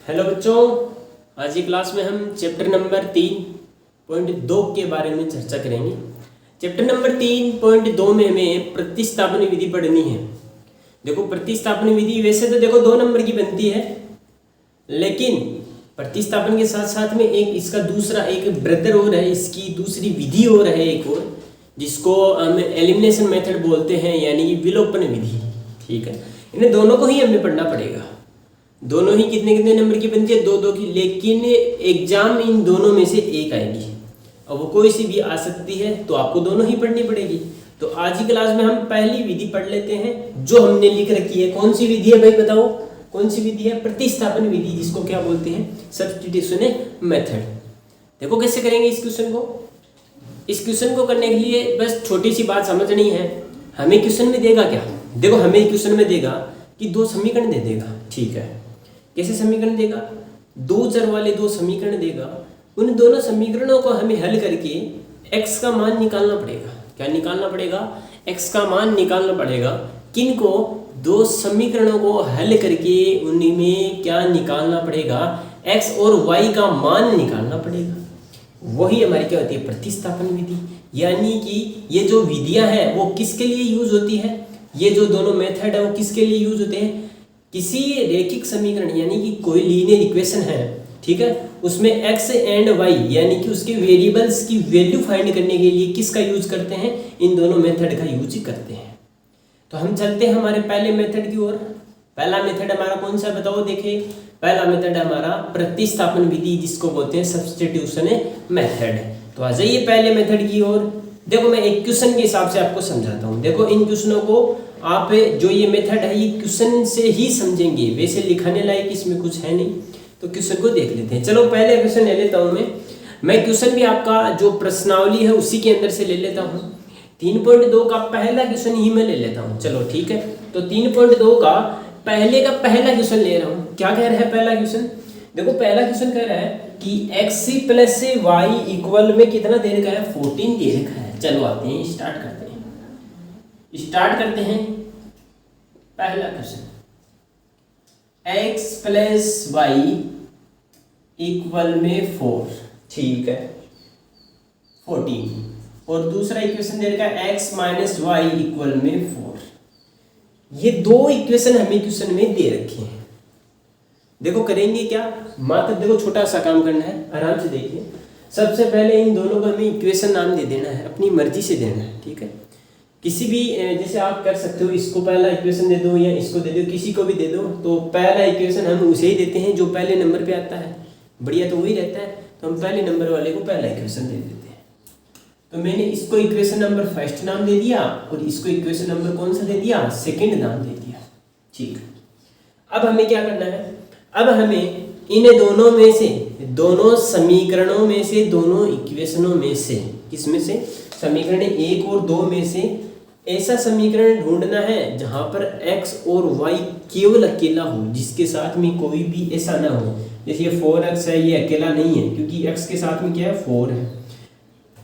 Hello बच्चों, आज की क्लास में हम चैप्टर नंबर 3.2 के बारे में चर्चा करेंगे। चैप्टर नंबर 3.2 में हमें प्रतिस्थापन विधि पढ़नी है। देखो, प्रतिस्थापन विधि वैसे तो देखो 2 नंबर की बनती है, लेकिन प्रतिस्थापन के साथ साथ में एक इसका दूसरा एक ब्रदर और है, इसकी दूसरी विधि और है एक और, जिसको हम एलिमिनेशन मेथड बोलते हैं, यानी कि विलोपन विधि। ठीक है, इन्हें दोनों को ही हमें पढ़ना पड़ेगा। दोनों ही कितने कितने नंबर की बनती है? 2-2 की, लेकिन एग्जाम इन दोनों में से एक आएगी और वो कोई सी भी आ सकती है, तो आपको दोनों ही पढ़नी पड़ेगी। तो आज की क्लास में हम पहली विधि पढ़ लेते हैं जो हमने लिख रखी है। कौन सी विधि है भाई, बताओ कौन सी विधि है? प्रतिस्थापन विधि, जिसको क्या बोलते हैं? Substitution method. देखो कैसे करेंगे इस क्वेश्चन को। इस क्वेश्चन को करने के लिए बस छोटी सी बात समझनी है। हमें क्वेश्चन में देगा क्या? देखो, हमें क्वेश्चन में देगा कि 2 समीकरण दे देगा। ठीक है, कैसे समीकरण देगा? 2 चर वाले 2 समीकरण देगा। उन दोनों समीकरणों को हमें हल करके x का मान निकालना पड़ेगा। क्या निकालना पड़ेगा? x का मान निकालना पड़ेगा। किनको? 2 समीकरणों को हल करके उनमें क्या निकालना पड़ेगा? x और y का मान निकालना पड़ेगा। वही हमारी क्या होती है? प्रतिस्थापन विधि। यानी कि ये जो विधियां हैं वो किसके लिए यूज होती है? ये जो दोनों मेथड है वो किसके लिए यूज होते हैं? किसी रेखिक समीकरण, यानी कि कोई लीनियर इक्वेशन है, ठीक है, उसमें x एंड y यानी कि उसके वेरिएबल्स की वैल्यू फाइंड करने के लिए किसका यूज करते हैं? इन दोनों मेथड का यूज करते हैं। तो हम चलते हैं हमारे पहले मेथड की ओर। पहला मेथड हमारा कौन सा, बताओ? देखिए, पहला मेथड हमारा प्रतिस्थापन विधि, जिसको बोलते हैं सब्स्टिट्यूशन मेथड। तो आ जाइए पहले मेथड की ओर। देखो, मैं एक क्वेश्चन के हिसाब से आपको समझाता हूँ। देखो, इन क्वेश्चनों को आप जो ये मेथड है ये क्वेश्चन से ही समझेंगे, वैसे लिखाने लायक इसमें कुछ है नहीं। तो क्वेश्चन को देख लेते हैं। चलो पहले क्वेश्चन ले लेता हूँ मैं क्वेश्चन भी आपका जो प्रश्नावली है उसी के अंदर से ले लेता हूँ। 3.2 का पहला क्वेश्चन ही मैं ले लेता हूँ। चलो ठीक है, तो 3.2 का पहला क्वेश्चन ले रहा हूँ। क्या कह रहा है पहला क्वेश्चन? देखो, पहला क्वेश्चन कह रहा है कि x प्लस वाई इक्वल में कितना दे रखा है? 14 दे रखा है। चलो आते हैं, स्टार्ट करते हैं पहला question. x plus y equal में 4, ठीक है, 14। और दूसरा इक्वेशन दे रखा है x माइनस वाई इक्वल में 4। ये 2 इक्वेशन हमें क्वेश्चन में दे रखे हैं। देखो करेंगे क्या? मात्र देखो छोटा सा काम करना है, आराम से देखिए। सबसे पहले इन दोनों को हमें इक्वेशन नाम दे देना है, अपनी मर्जी से देना है। ठीक है, किसी भी जैसे आप कर सकते हो, इसको पहला इक्वेशन दे दो या इसको दे दो, किसी को भी दे दो। तो पहला इक्वेशन हम उसे ही देते हैं जो पहले नंबर पे आता है। बढ़िया तो वही रहता है, तो हम पहले नंबर वाले को पहला इक्वेशन दे देते हैं। तो मैंने इसको इक्वेशन नंबर फर्स्ट नाम दे दिया और इसको इक्वेशन नंबर कौन सा दे दिया? सेकेंड नाम दे दिया। ठीक, अब हमें क्या करना है? अब हमें इन दोनों में से, दोनों समीकरणों में से, दोनों इक्वेशनों में से, किसमें से? समीकरण 1 और 2 में से ऐसा समीकरण ढूंढना है जहां पर x और y केवल अकेला हो, जिसके साथ में कोई भी ऐसा ना हो। जैसे ये 4x है, ये अकेला नहीं है क्योंकि x के साथ में क्या है? 4 है।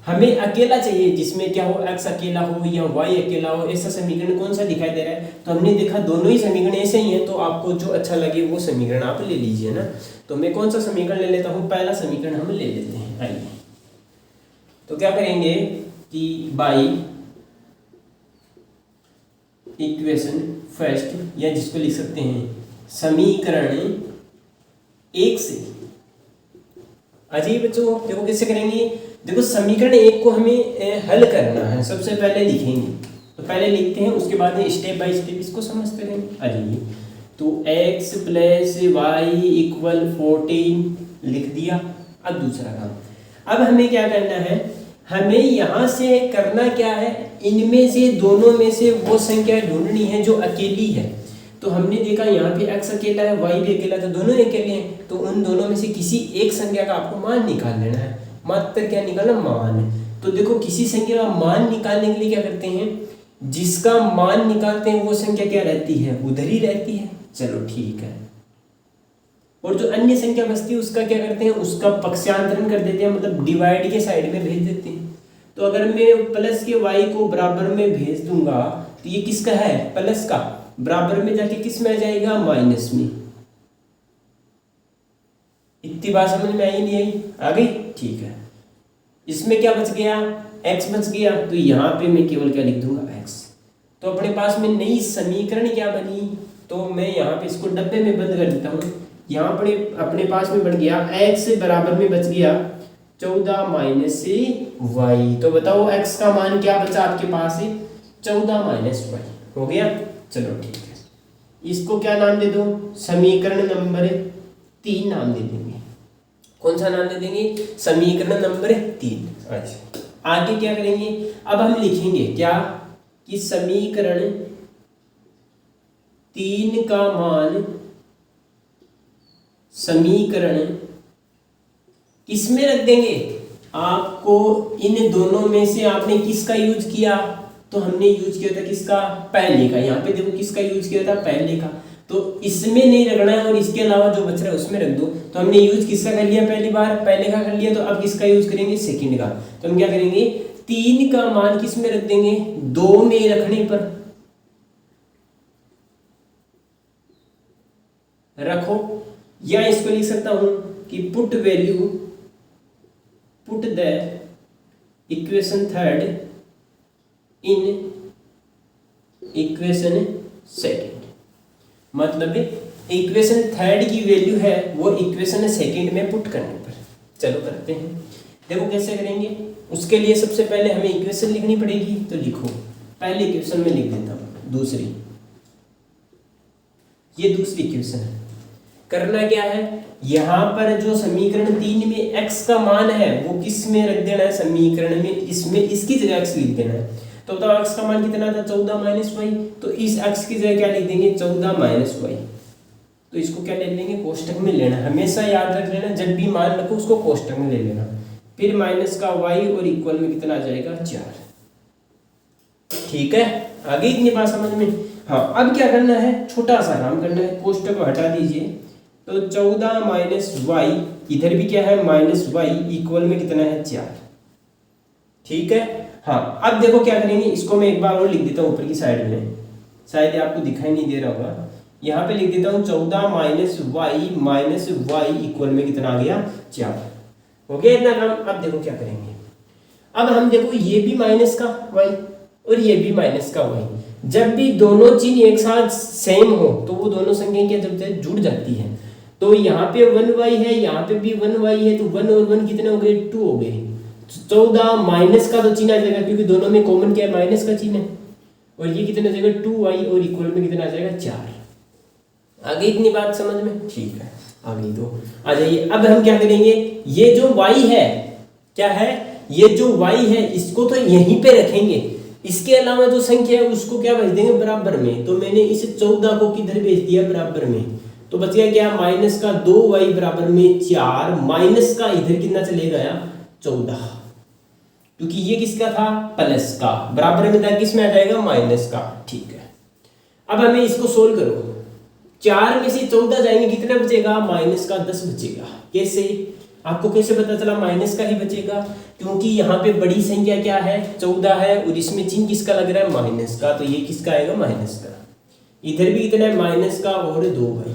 हमें अकेला चाहिए जिसमें क्या हो? x अकेला हो या y अकेला हो। ऐसा समीकरण कौन सा दिखाई दे रहा है? तो हमने देखा दोनों ही समीकरण ऐसे ही हैं, तो आपको जो अच्छा लगे वो समीकरण आप ले लीजिए ना। तो मैं कौन सा समीकरण ले लेता हूँ? पहला समीकरण हम ले लेते हैं। आइए, तो क्या करेंगे कि बाई इक्वेशन फर्स्ट, या जिसको लिख सकते हैं समीकरण 1 से। अजीब बच्चों, देखो कैसे करेंगे। देखो, समीकरण 1 को हमें हल करना है। सबसे पहले लिखेंगे, तो पहले लिखते हैं, उसके बाद में स्टेप बाय स्टेप इसको समझते रहेंगे। आ जाइए, तो x प्लस वाई इक्वल 14 लिख दिया। अब दूसरा काम, अब हमें क्या करना है? हमें यहाँ से करना क्या है? इनमें से, दोनों में से वो संख्या ढूंढनी है जो अकेली है। तो हमने देखा यहाँ पे x अकेला है, y भी अकेला, तो दोनों अकेले हैं। तो उन दोनों में से किसी एक संख्या का आपको मान निकाल लेना है। मात्र क्या निकालना? मान। तो देखो, किसी संख्या का मान निकालने के लिए क्या करते हैं? जिसका मान निकालते हैं वो संख्या क्या रहती है? उधर ही रहती है। चलो ठीक है, और जो अन्य संख्या बचती है उसका क्या करते हैं? उसका पक्षांतरण कर देते हैं, मतलब डिवाइड के साइड में भेज देते हैं। तो अगर मैं प्लस के y को बराबर में भेज दूंगा तो ये किसका है? प्लस का। बराबर में जाके किस में आ जाएगा? माइनस में। इतनी बात समझ में आई नहीं आई? आ गई? ठीक है। इसमें क्या बच गया? x बच गया। तो यहाँ पे मैं केवल क्या लिख दूंगा? x। तो अपने पास में नई समीकरण क्या बनी? तो मैं यहाँ पे इसको डब्बे में बंद कर देता हूँ। यहाँ पर अपने पास में बन गया x बराबर में बच गया 14 माइनस वाई। तो बताओ x का मान क्या बचा आपके पास है? 14 माइनस वाई। हो गया? चलो ठीक है। इसको क्या नाम दे दो? समीकरण नंबर 3 नाम दे देंगे। कौन सा नाम दे देंगे? समीकरण नंबर 3। अच्छा, आगे क्या करेंगे? अब हम लिखेंगे क्या कि समीकरण 3 का मान समीकरण किसमें रख देंगे? आपको इन दोनों में से आपने किसका यूज किया? तो हमने यूज किया था किसका? पहले का। यहाँ पे देखो किसका यूज किया था? पहले का। तो इसमें नहीं रखना है और इसके अलावा जो बच रहा है उसमें रख दो। तो हमने यूज किसका कर लिया? पहली बार पहले का कर लिया। तो अब किसका यूज करेंगे? सेकंड का। तो हम क्या करेंगे? 3 का मान किस में रख देंगे? 2 में रखने पर रखो, या इसको लिख सकता हूं कि put value, put the equation third in equation second. मतलब इक्वेशन थर्ड की वैल्यू है वो इक्वेशन सेकंड में पुट करने पर। चलो करते हैं। देखो कैसे करेंगे। उसके लिए सबसे पहले हमें इक्वेशन लिखनी पड़ेगी। तो लिखो, पहले इक्वेशन में लिख देता हूं दूसरी, ये दूसरी इक्वेशन है। करना क्या है? यहां पर जो समीकरण 3 में x का मान है वो किस में रख देना है? समीकरण में, इसमें इसकी जगह x लिख देना है। तो बताओ x का मान कितना था? 14 माइनस वाई। तो इस x की जगह क्या लिख देंगे? 14 माइनस वाई। तो इसको क्या ले लेंगे? कोष्टक में लेना। हमेशा याद रख लेना, जब भी मान रखो उसको कोष्टक में ले लेना। फिर माइनस का y और इक्वल में कितना आ जाएगा? 4। ठीक है, आगे इतनी बात समझ में? हाँ, अब क्या करना है? छोटा सा काम करना है। कोष्टक को हटा दीजिए। तो 14 माइनस वाई, इधर भी क्या है? माइनस वाई, इक्वल में कितना है? 4। ठीक है। हाँ, अब देखो क्या करेंगे। इसको मैं एक बार और लिख देता हूँ ऊपर की साइड में, शायद आपको दिखाई नहीं दे रहा होगा। यहाँ पे लिख देता हूँ 14 माइनस वाई इक्वल में कितना आ गया? 4। हो गया इतना काम। अब देखो क्या करेंगे। अब हम देखो ये भी माइनस का वाई और ये भी माइनस का वाई, जब भी दोनों चिन्ह एक साथ सेम हो तो वो दोनों संख्या क्या जब जुड़ जाती है। तो यहाँ पे 1y है, यहाँ पे भी 1y है। तो 1 और 1 कितने हो गए? 2 हो गए। 14 माइनस का तो चिन्ह आ जाएगा क्योंकि दोनों में कॉमन क्या है? माइनस का चिन्ह है। और ये कितना आ जाएगा? 2y और इक्वल में कितना आ जाएगा? 4। आगे इतनी बात समझ में? ठीक है, आगे तो आ जाइए। अब हम क्या करेंगे? ये जो y है क्या है? ये जो y है इसको तो यहीं पे रखेंगे। इसके अलावा जो संख्या है उसको क्या भेज देंगे? बराबर में। तो मैंने इस 14 को किधर भेज दिया? बराबर में। तो बच गया क्या? माइनस का 2y बराबर में 4, माइनस का इधर कितना चले गया? 14, क्योंकि ये किसका था? प्लस का। बराबर में था, किस में आ जाएगा? माइनस का। ठीक है, अब हमें इसको सोल्व करो। 4 में से 14 जाएंगे, कितना बचेगा? माइनस का 10 बचेगा। कैसे? आपको कैसे पता चला माइनस का ही बचेगा? क्योंकि यहाँ पे बड़ी संख्या क्या है? 14 है और इसमें चिन्ह किसका लग रहा है? माइनस का। तो ये किसका आएगा? माइनस का। इधर भी कितना है? माइनस का और 2 भाई।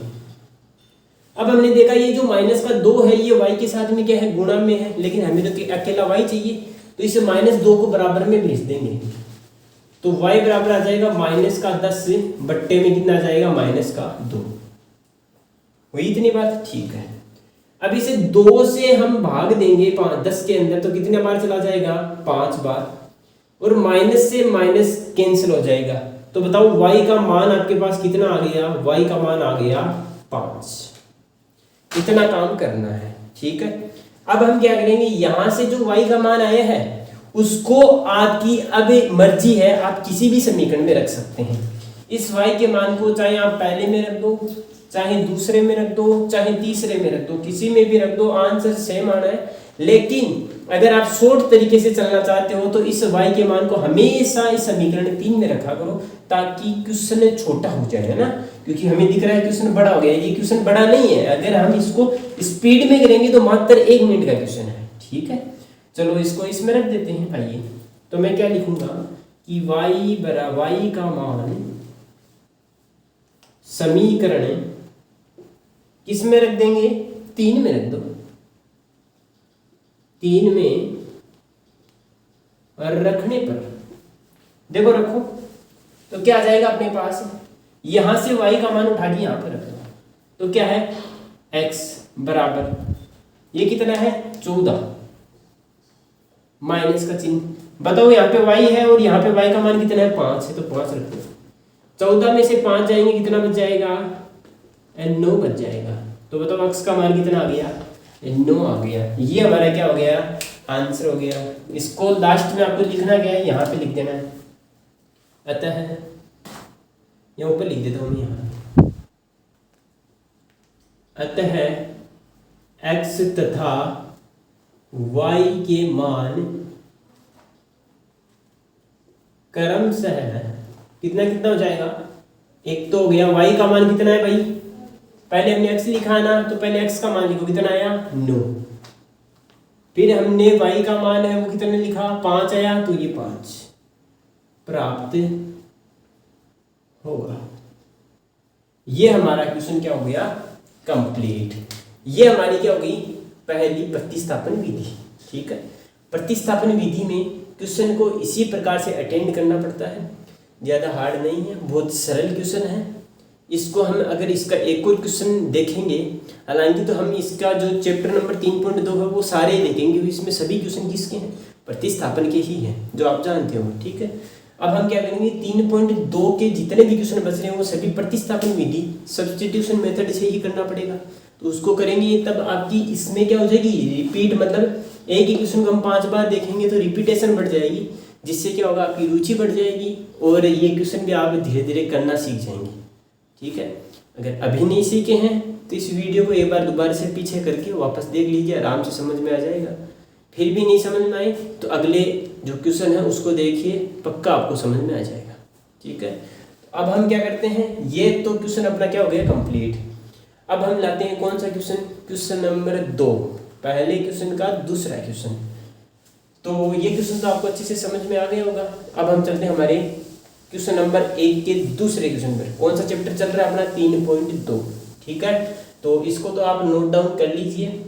अब हमने देखा ये जो माइनस का 2 है ये y के साथ में क्या है? गुणा में है, लेकिन हमें तो अकेला y चाहिए। तो इसे -2 को बराबर में भेज देंगे। तो y बराबर आ जाएगा माइनस का 10 बट्टे में कितना आ जाएगा? माइनस का 2। वही इतनी बात? ठीक है। अब इसे 2 से हम भाग देंगे 10 के अंदर, तो कितने बार चला जाएगा? 5 बार। और माइनस से माइनस कैंसिल हो जाएगा। तो बताओ y का मान आपके पास कितना आ गया? y का मान आ गया 5। इतना काम करना है। ठीक है, अब हम क्या करेंगे? यहां से जो y का मान आया है उसको आपकी अब मर्जी है, आप किसी भी समीकरण में रख सकते हैं। इस y के मान को चाहे आप पहले में रख दो, चाहे दूसरे में रख दो, चाहे तीसरे में रख दो, किसी में भी रख दो, आंसर सेम आना है। लेकिन अगर आप शॉर्ट तरीके से चलना चाहते हो तो इस y के मान को हमेशा इस समीकरण 3 में रखा करो ताकि क्वेश्चन छोटा हो जाए, है ना। क्योंकि हमें दिख रहा है क्वेश्चन बड़ा हो गया, ये क्वेश्चन बड़ा नहीं है। अगर हम इसको स्पीड में करेंगे तो मात्र 1 मिनट का क्वेश्चन है। ठीक है, चलो इसको इसमें रख देते हैं। आइए, तो मैं क्या लिखूंगा कि y का मान समीकरण किस में रख देंगे? 3 में रख दो, 3 में और रखने पर देखो रखो तो क्या आ जाएगा अपने पास, यहां से y का मान उठा के यहां पर रख दो तो क्या है x बराबर ये कितना है 14 माइनस का चिन्ह। बताओ यहाँ पे y है और यहाँ पे y का मान कितना है 5 है तो 5 रख दो। 14 में से 5 जाएंगे कितना बच जाएगा 9 बच जाएगा। तो बताओ x का मान कितना आ गया 9 आ गया। ये हमारा क्या हो गया आंसर हो गया। इसको लास्ट में आपको लिखना क्या है यहाँ पे लिख देना है। अतः यहाँ ऊपर लिख देता हूँ यहाँ, अतः x तथा y के मान क्रमशः कितना कितना हो जाएगा। एक तो हो गया y का मान कितना है भाई, पहले हमने x लिखा ना तो पहले x का मान लिखो कितना आया 9, फिर हमने y का मान है वो कितने लिखा 5 आया तो ये 5 प्राप्त होगा। ये हमारा क्वेश्चन क्या हो गया कंप्लीट। ये हमारी क्या हो गई पहली प्रतिस्थापन विधि। ठीक है, प्रतिस्थापन विधि में क्वेश्चन को इसी प्रकार से अटेंड करना पड़ता है, ज़्यादा हार्ड नहीं है, बहुत सरल क्वेश्चन है। इसको हम अगर इसका एक और क्वेश्चन देखेंगे, हालांकि तो हम इसका जो चैप्टर नंबर 3.2 है वो सारे देखेंगे, इसमें सभी क्वेश्चन किसके हैं प्रतिस्थापन के ही हैं जो आप जानते हो। ठीक है, अब हम क्या करेंगे 3.2 के जितने भी क्वेश्चन बच रहे हैं वो सभी प्रतिस्थापन विधि सब्स्टिट्यूशन मेथड से ही करना पड़ेगा। तो उसको करेंगे तब आपकी इसमें क्या हो जाएगी रिपीट, मतलब एक ही क्वेश्चन को हम 5 बार देखेंगे तो रिपीटेशन बढ़ जाएगी, जिससे क्या होगा आपकी रुचि बढ़ जाएगी और ये क्वेश्चन भी आप धीरे धीरे करना सीख जाएंगे। ठीक है, अगर अभी नहीं सीखे हैं तो इस वीडियो को एक बार दोबारा से पीछे करके वापस देख लीजिए, आराम से समझ में आ जाएगा। फिर भी नहीं समझ में आए तो अगले जो क्वेश्चन है उसको देखिए, पक्का आपको समझ में आ जाएगा। ठीक है, अब हम क्या करते हैं, ये तो क्वेश्चन अपना क्या हो गया कंप्लीट। अब हम लाते हैं कौन सा क्वेश्चन, क्वेश्चन नंबर 2, पहले क्वेश्चन का दूसरा क्वेश्चन। तो ये क्वेश्चन तो आपको अच्छे से समझ में आ गया होगा। अब हम चलते हैं हमारे क्वेश्चन नंबर 1 के दूसरे क्वेश्चन पर। कौन सा चैप्टर चल रहा है अपना 3.2। ठीक है, तो इसको तो आप नोट डाउन कर लीजिए।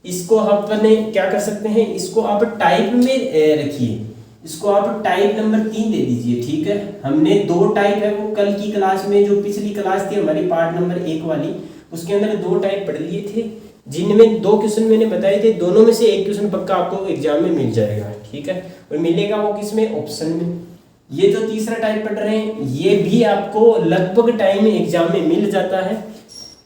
इसको अपने क्या कर सकते हैं, इसको आप टाइप में रखिए, इसको आप टाइप नंबर 3 दे दीजिए। ठीक है, हमने 2 टाइप है वो कल की क्लास में जो पिछली क्लास थी हमारी पार्ट नंबर 1 वाली, उसके अंदर 2 टाइप पढ़ लिए थे, जिनमें 2 क्वेश्चन मैंने बताए थे, दोनों में से एक क्वेश्चन पक्का आपको एग्जाम में मिल जाएगा। ठीक है, और मिलेगा वो किसमें ऑप्शन में। ये जो तीसरा टाइप पढ़ रहे हैं ये भी आपको लगभग टाइम में एग्जाम में मिल जाता है।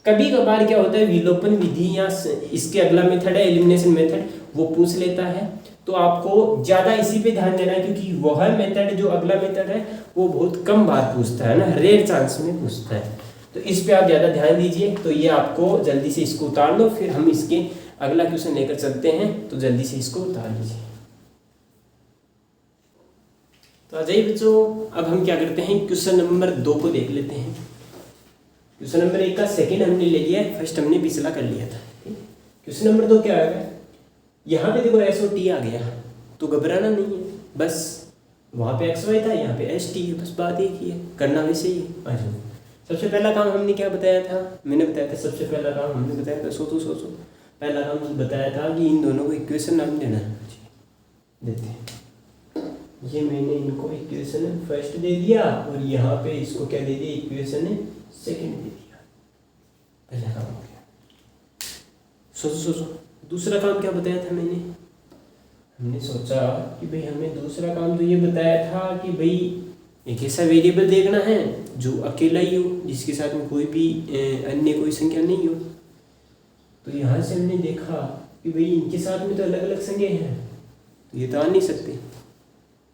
कभी कभार क्या होता है विलोपन विधि या इसके अगला मेथड है एलिमिनेशन मेथड, वो पूछ लेता है, तो आपको ज़्यादा इसी पे ध्यान देना है क्योंकि वह मेथड जो अगला मेथड है वो बहुत कम बार पूछता है ना, रेयर चांस में पूछता है, तो इस पे आप ज़्यादा ध्यान दीजिए। तो ये आपको जल्दी से इसको उतार लो, फिर हम इसके अगला क्वेश्चन लेकर चलते हैं, तो जल्दी से इसको उतार लीजिए। तो आ जाइए बच्चों, अब हम क्या करते हैं क्वेश्चन नंबर 2 को देख लेते हैं। क्वेश्चन नंबर 1 का सेकंड हमने ले लिया है, फर्स्ट हमने पिछला कर लिया था। क्वेश्चन नंबर 2 क्या आएगा, यहाँ पे देखो SOT आ गया तो घबराना नहीं है, बस वहाँ पे XY था यहाँ पे ST है, बस बात एक ही है, करना वैसे ही है। अच्छा, सबसे पहला काम हमने क्या बताया था, मैंने बताया था सबसे पहला काम हमने बताया था सोचो पहला काम बताया था कि इन दोनों को इक्वेशन नाम देना है। देते हैं, ये मैंने इनको इक्वेशन फर्स्ट दे दिया और यहाँ पे इसको क्या दे दिया इक्वेशन सेकंड दे दिया। पहला काम हो गया। सोचो दूसरा काम क्या बताया था मैंने, हमने सोचा कि भाई हमें दूसरा काम तो ये बताया था कि भाई एक ऐसा वेरिएबल देखना है जो अकेला ही हो, जिसके साथ में कोई भी अन्य कोई संख्या नहीं हो। तो यहाँ से हमने देखा कि भाई इनके साथ में तो अलग अलग संख्याएं हैं तो ये तो आ नहीं सकते,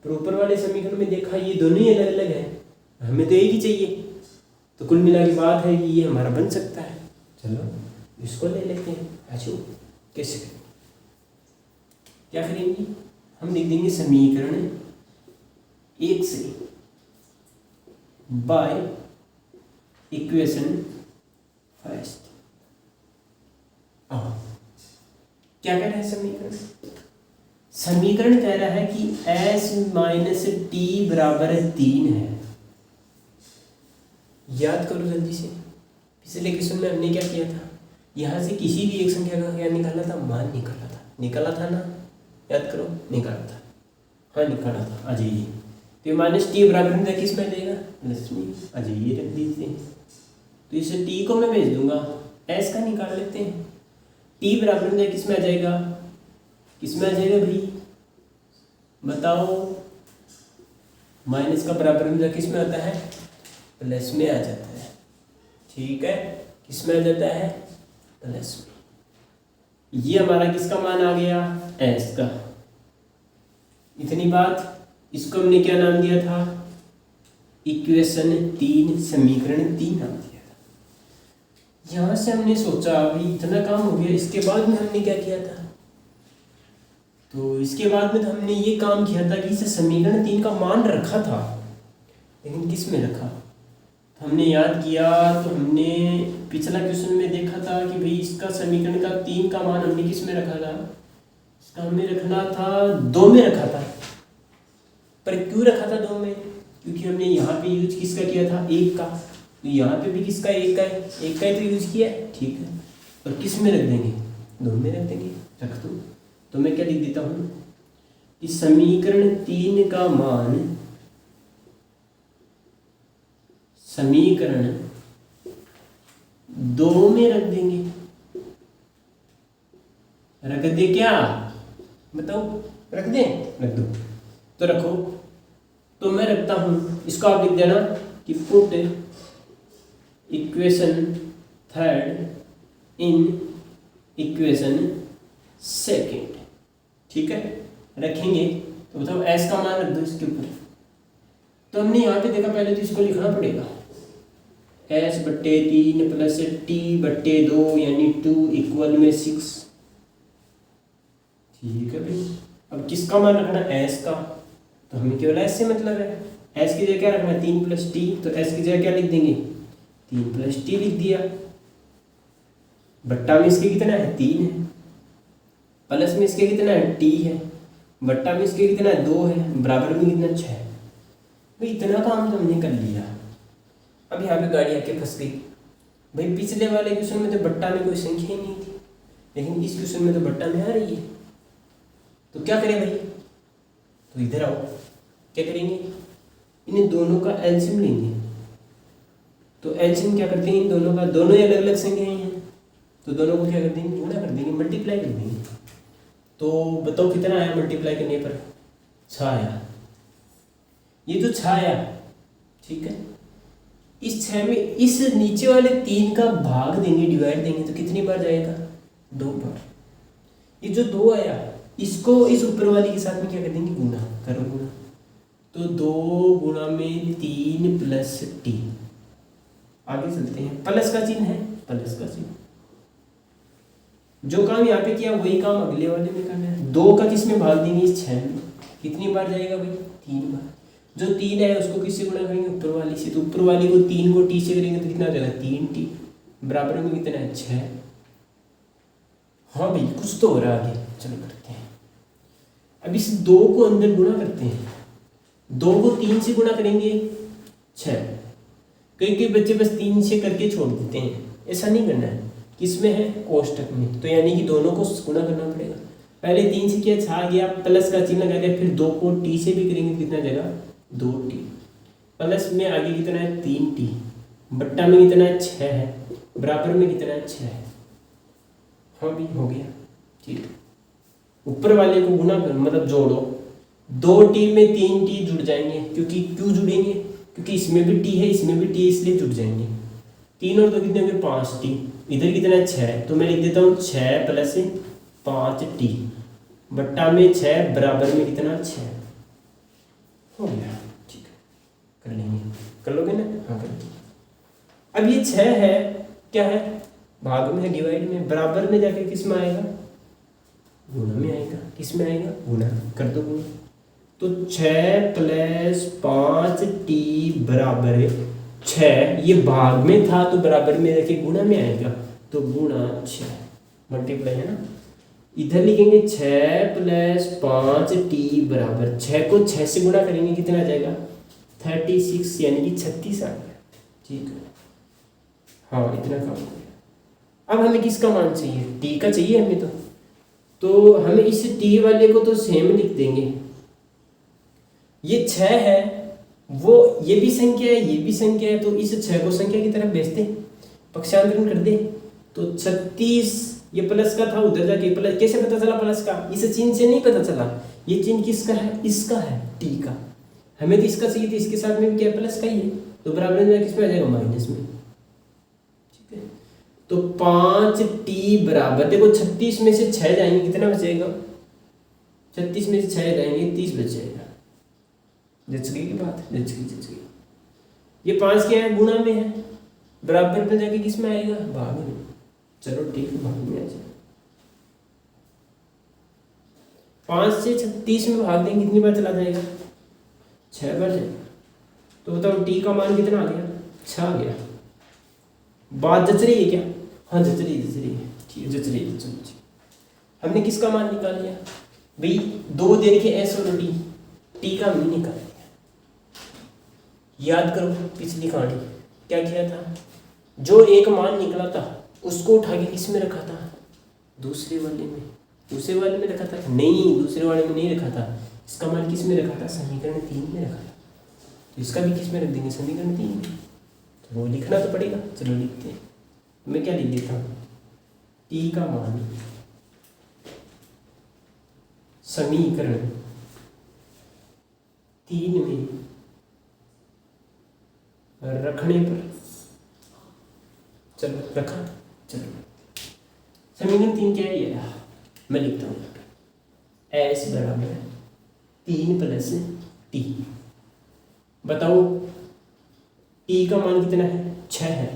पर ऊपर वाले समीकरण में देखा ये दोनों ही अलग अलग है, हमें तो एक ही चाहिए। तो कुल मिला के बात है कि ये हमारा बन सकता है, चलो इसको ले लेते हैं। अच्छा कैसे करेंगे, क्या करेंगे, हम लिख देंगे समीकरण 1 से बाय इक्वेशन फर्स्ट। क्या कह रहा है समीकरण कह रहा है कि s - t बराबर 3 है। याद करो जल्दी से, पिछले क्वेश्चन में हमने क्या किया था, यहाँ से किसी भी एक संख्या का क्या निकाला था, मान निकाला था ना, याद करो, निकाला था, हाँ निकाला था। आ जाइए, तो माइनस टी बराबर में किस में आ जाएगा, प्लस में। आ जाइए रख दीजिए, तो इसे टी को मैं भेज दूंगा, एस का निकाल लेते हैं। टी बराबर में किस में आ जाएगा, किस में आ जाएगा भाई बताओ, माइनस का बराबर में किस में आता है, प्लस में आ जाता है। ठीक है, किस में आ जाता है, प्लस में। ये हमारा किसका मान आ गया, एस का। इतनी बात, इसको हमने क्या नाम दिया था, इक्वेशन 3, समीकरण 3 नाम दिया था। यहां से हमने सोचा भाई इतना काम हो गया, इसके बाद में हमने क्या किया था, तो इसके बाद में तो हमने ये काम किया था कि इसे समीकरण 3 का मान रखा था, लेकिन किस में रखा, तो हमने याद किया, तो हमने पिछला क्वेश्चन में देखा था कि भाई इसका समीकरण का 3 का मान हमने किस में रखा था, इसका हमने रखना था 2 में रखा था। पर क्यों रखा था 2 में, क्योंकि हमने यहाँ पे यूज किसका किया था, 1 का, तो यहाँ पे भी किसका, 1 का है, 1 का ही तो यूज किया है। ठीक है, और किस में रख देंगे, 2 में रख देंगे, रख दो। तो मैं क्या लिख देता हूँ कि समीकरण 3 का मान, समीकरण 2 में रख देंगे। रख दे क्या बताओ, रख दे, रख दो, तो रखो। तो मैं रखता हूं, इसको आप लिख देना कि पुट इक्वेशन 3 इन इक्वेशन 2। ठीक है, रखेंगे, तो बताओ एस का मान रख दो इसके ऊपर। तो हमने यहाँ पे देखा, पहले तो इसको लिखना पड़ेगा, s/3 प्लस t/2 यानी 2 इक्वल में 6। ठीक है भाई, अब किसका मान रखना, एस का, तो हमें केवल एस से मतलब है। एस की जगह क्या रखना है, 3 + t, तो एस की जगह क्या लिख देंगे, 3 + t लिख दिया। बट्टा में इसके कितना है, 3 है, प्लस में इसके कितना है, t है, बट्टा में इसके कितना है, 2 है, बराबर में कितना, 6 है। भाई इतना काम तो हमने कर लिया। अब यहाँ पे गाड़ी आके फंस गई। भाई पिछले वाले क्वेश्चन में तो बट्टा में कोई संख्या ही नहीं थी, लेकिन इस क्वेश्चन में तो बट्टा में आ रही है, तो क्या करें भाई, तो इधर आओ, क्या करेंगे, इन्हें दोनों का एलसीएम लेंगे। तो एलसीएम क्या करते हैं, इन दोनों का, दोनों ही अलग अलग संख्याएं हैं, तो दोनों को क्या कर देंगे, गुणा कर देंगे, मल्टीप्लाई कर देंगे। तो बताओ कितना आया मल्टीप्लाई करने पर, 6 आया। ये जो 6 आया, ठीक है, इस 6 में इस नीचे वाले 3 का भाग देंगे, डिवाइड देंगे, तो कितनी बार जाएगा, 2 बार। ये जो 2 आया, इसको इस ऊपर वाली के साथ में क्या कर देंगे, गुना, करो गुना, तो 2 गुणा में 3 + t। आगे चलते हैं, प्लस का चिन्ह है, प्लस का चिन्ह। जो काम यहाँ पे किया वही काम अगले वाले में करना है। 2 का किस में भाग देंगे, इस 6 में, कितनी बार जाएगा भाई, 3 बार। जो 3 है उसको किससे गुणा करेंगे, ऊपर वाली से, तो ऊपर वाली को 3 को t से करेंगे तो कितना हो जाएगा, 3t, बराबर में कितना है, 6। हाँ भाई कुछ तो हो रहा है आगे, चलो करते हैं। अब इस 2 को अंदर गुणा करते हैं, 2 को 3 से गुणा करेंगे, 6। कई बच्चे बस 3 से करके छोड़ देते हैं, ऐसा नहीं करना है। किसमें है, कोष्टक में, तो यानी कि दोनों को गुणा करना पड़ेगा। पहले 3 से किया, 6 आ गया, प्लस का चिन्ह लगा दिया, फिर 2 को t से भी करेंगे तो कितना जाएगा, 2t, प्लस में आगे कितना है, 3t, बट्टा में कितना है, 6 है, बराबर में कितना है, 6 है। हाँ भी हो गया, ठीक। ऊपर वाले को गुना कर, मतलब जोड़ो, 2t में 3t जुड़ जाएंगे, क्योंकि क्यों जुड़ेंगे, क्योंकि इसमें भी t है, इसमें भी t, इसलिए जुड़ जाएंगे। 3 और 2 कितने होंगे, 5t, इधर कितना है, 6, तो मैं लिख देता हूँ 6 + 5t, बट्टा में 6, बराबर में कितना, 6। हो गया, ठीक है, कर लेंगे, कर लोगे ना, हाँ कर लेंगे। अब ये 6 है, क्या है, भाग में है, डिवाइड में, बराबर में जाके किस में आएगा, गुणा में आएगा। किस में आएगा, गुणा, कर दो गुणा, तो 6 + 5t बराबर 6, ये भाग में था तो बराबर में जाके गुणा में आएगा, तो गुणा 6, मल्टीप्लाई है ना। इधर लिखेंगे 6 + 5t बराबर 6 को 6 से गुणा करेंगे, कितना आ जाएगा, 36, यानी कि 36 आ गया। ठीक है, हाँ इतना काम हो गया। अब हमें किसका मान चाहिए, टी का चाहिए हमें। तो हमें इस टी वाले को तो सेम लिख देंगे। ये 6 है, वो ये भी संख्या है, ये भी संख्या है, तो इस 6 को संख्या की तरफ भेज दे, पक्षांतरण कर दे। तो 36 ये प्लस का था, उधर जाके प्लस, कैसे पता चला प्लस का, इस चिन्ह से नहीं पता चला। ये चिन्ह किसका है, इसका है, टी का। हमें तो इसका चाहिए था, इसके साथ में भी क्या प्लस का ही है, तो बराबर में किस में आ जाएगा, माइनस में। ठीक है, तो 5t बराबर, देखो 36 में से 6 जाएंगे, कितना बचेगा, 36 में से 6 जाएंगे 30 बच जाएगा। जच गई की बात, जच गई। ये 5 क्या है, गुणा में है, बराबर में जाके किस में आएगा, भाग में। चलो ठीक है, भाग में आ जाए। 5 से 36 में भाग देंगे, कितनी बार चला जाएगा, 6 बार जाएगा। तो बताओ टी का मान कितना आ गया, 6 आ गया। बात जच रही है क्या, हाँ जच रही है, ठीक है, जच रही है। चलो हमने किसका मान निकाल लिया भाई, 2 दे रखे एस और टी का हमने निकाल लिया। याद करो पिछली कहानी क्या किया था, जो एक मान निकला था उसको उठा के किस में रखा था, दूसरे वाले में। दूसरे वाले में रखा था, नहीं दूसरे वाले में नहीं रखा था, इसका मान किस में रखा था, समीकरण 3 में रखा था। तो इसका भी किस में रख देंगे, समीकरण 3 में। तो वो लिखना तो पड़ेगा, चलो लिखते हैं। मैं क्या लिख देता हूँ, टी का मान समीकरण 3 में रखने पर, चलो रखा, चलो समीकरण 3 क्या है ये, मैं लिखता हूँ, एस बराबर 3 प्लस टी। बताओ टी का मान कितना है, 6 है,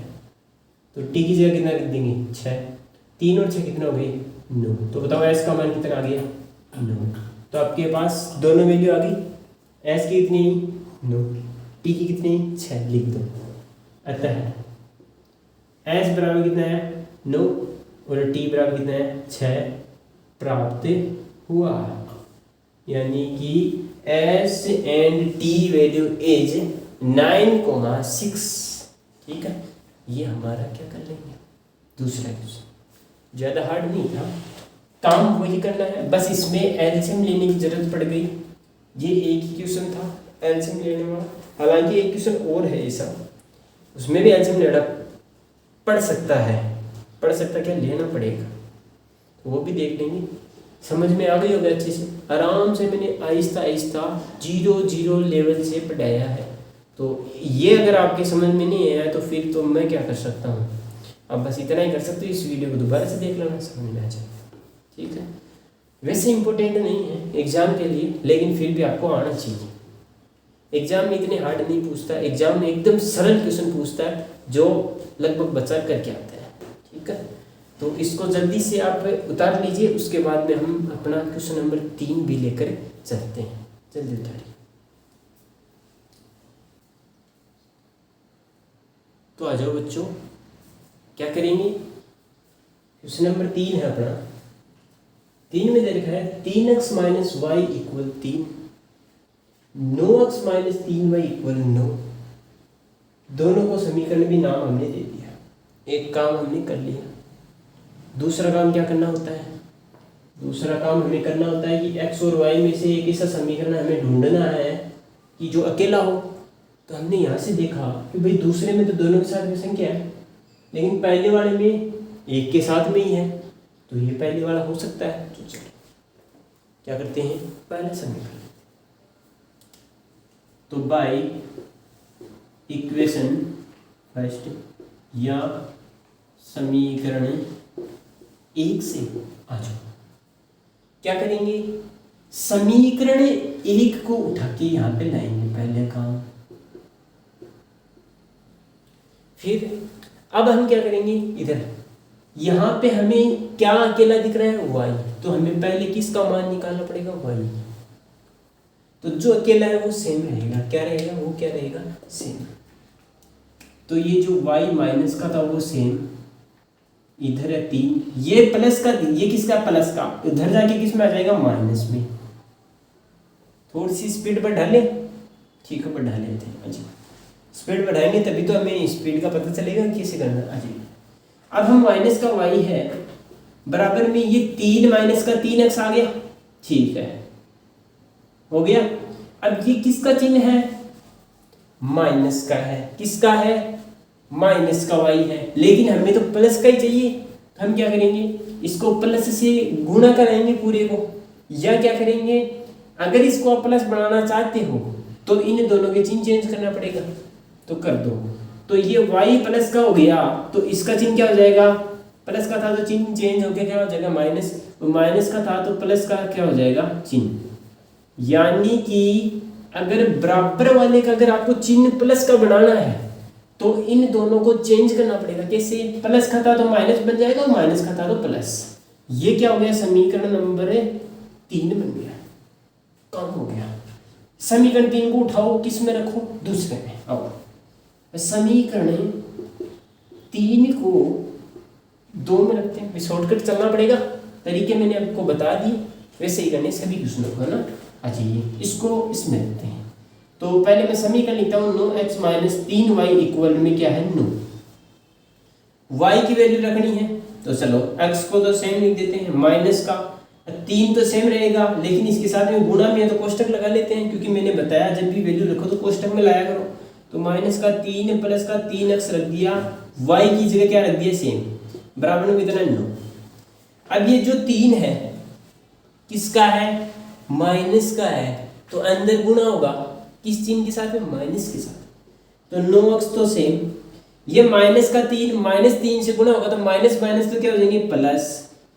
तो टी की जगह कितना लिख देंगे, 6। 3 और 6 कितना हो गए, 9। तो बताओ एस का मान कितना आ गया, 9। तो आपके पास दोनों वैल्यू आ गई, एस की कितनी, 9, टी की कितनी, 6, लिख दो। अतः एस बराबर कितना है, 9 और टी बराबर कितना है, 6 प्राप्त हुआ। यानी कि S and T value is 9,6। ठीक है, ये हमारा क्या कर लेंगे, दूसरा क्वेश्चन। ज़्यादा हार्ड नहीं था, काम वही करना है, बस इसमें एलसीएम लेने की जरूरत पड़ गई। ये एक ही क्वेश्चन था एलसीएम लेने वाला, हालांकि एक क्वेश्चन और है ऐसा, उसमें भी एलसीएम लेना पड़ सकता है, क्या लेना पड़ेगा, तो वो भी देख लेंगे। समझ में आ गई होगा अच्छे से, आराम से मैंने आहिस्ता आहिस्ता 0 लेवल से पढ़ाया है। तो ये अगर आपके समझ में नहीं आया तो फिर तो मैं क्या कर सकता हूँ, अब बस इतना ही कर सकते हो, इस वीडियो को दोबारा से देख लेना, समझ में आ जाए। ठीक है, वैसे इंपॉर्टेंट नहीं है एग्जाम के लिए, लेकिन फिर भी आपको आना चाहिए। एग्जाम में इतने हार्ड नहीं पूछता, एग्जाम में एकदम सरल क्वेश्चन पूछता है जो लगभग बचा करके आता है। ठीक है, तो इसको जल्दी से आप उतार लीजिए, उसके बाद में हम अपना क्वेश्चन नंबर 3 भी लेकर चलते हैं। जल्दी उतारिए। तो आ जाओ बच्चों, क्या करेंगे, क्वेश्चन नंबर 3 है अपना। 3 में दे रखा है 3x minus y equal 3, 9x minus 3y equal 9। दोनों को समीकरण भी नाम हमने दे दिया, एक काम हमने कर लिया। दूसरा काम क्या करना होता है, दूसरा काम हमें करना होता है कि x और y में से एक ऐसा समीकरण हमें ढूंढना है कि जो अकेला हो। तो हमने यहाँ से देखा कि भाई दूसरे में तो दोनों के साथ में संख्या है, लेकिन पहले वाले में एक के साथ में ही है, तो ये पहले वाला हो सकता है। तो चलो क्या करते हैं, पहला समीकरण, तो बाय इक्वेशन फर्स्ट या समीकरण 1 से आ जाओ। क्या करेंगे, समीकरण 1 को उठा के यहाँ पे लाएंगे पहले काम। फिर अब हम क्या करेंगे, इधर यहाँ पे हमें क्या अकेला दिख रहा है, y, तो हमें पहले किसका मान निकालना पड़ेगा, y। तो जो अकेला है वो सेम रहेगा, क्या रहेगा, वो क्या रहेगा, सेम। तो ये जो y माइनस का था वो सेम, इधर है 3, ये प्लस का, ये किसका, प्लस का, इधर जाके किस में आ जाएगा, माइनस में। थोड़ी सी स्पीड बढ़ा ले, ठीक है बढ़ा लेते हैं। अच्छा, स्पीड बढ़ाएंगे तभी तो हमें स्पीड का पता चलेगा कैसे करना। अच्छा, अब हम माइनस का वाई है बराबर में ये 3 माइनस का 3x आ गया, ठीक है, हो गया। अब ये किसका चिन्ह है? माइनस का है। किसका है? माइनस का वाई है, लेकिन हमें तो प्लस का ही चाहिए। हम क्या करेंगे, इसको प्लस से गुणा कराएंगे पूरे को, या क्या करेंगे, अगर इसको आप प्लस बनाना चाहते हो तो इन दोनों के चिन्ह चेंज करना पड़ेगा, तो कर दो। तो ये y प्लस का हो गया, तो इसका चिन्ह क्या हो जाएगा? प्लस का था तो चिन्ह चेंज होकर क्या हो जाएगा? माइनस। माइनस का था तो प्लस का क्या हो जाएगा? चिन्ह। यानी कि अगर बराबर वाले का अगर आपको चिन्ह प्लस का बनाना है तो इन दोनों को चेंज करना पड़ेगा। कैसे? प्लस का था तो माइनस बन जाएगा और माइनस का था तो प्लस। ये क्या हो गया? समीकरण नंबर 3 बन गया, काम हो गया। समीकरण 3 को उठाओ, किस में रखो? दूसरे में। आओ, समीकरण 3 को 2 में रखते हैं। शॉर्टकट चलना पड़ेगा, तरीके मैंने आपको बता दिए, वैसे ही करने सभी क्वेश्चनों को, है ना। अच्छा, ये इसको इसमें रखते हैं। तो पहले मैं समीकरण लिखता हूँ 9x माइनस 3y इक्वल में क्या है? 9। y की वैल्यू रखनी है तो चलो x को तो सेम लिख देते हैं, माइनस का 3 तो सेम रहेगा, लेकिन इसके साथ में गुणा में है तो कोष्टक लगा लेते हैं, क्योंकि मैंने बताया जब भी वैल्यू रखो तो कोष्टक में लाया करो। तो माइनस का 3 प्लस का 3x रख दिया, y की जगह क्या रख दिया? सेम, बराबर में कितना? 9। अब ये जो 3 है किसका है? माइनस का है, तो अंदर गुणा होगा किस चिन्ह के साथ में? माइनस के साथ। तो 9x तो सेम, ये माइनस का 3 माइनस 3 से गुणा होगा तो माइनस माइनस तो क्या हो जाएंगे? प्लस।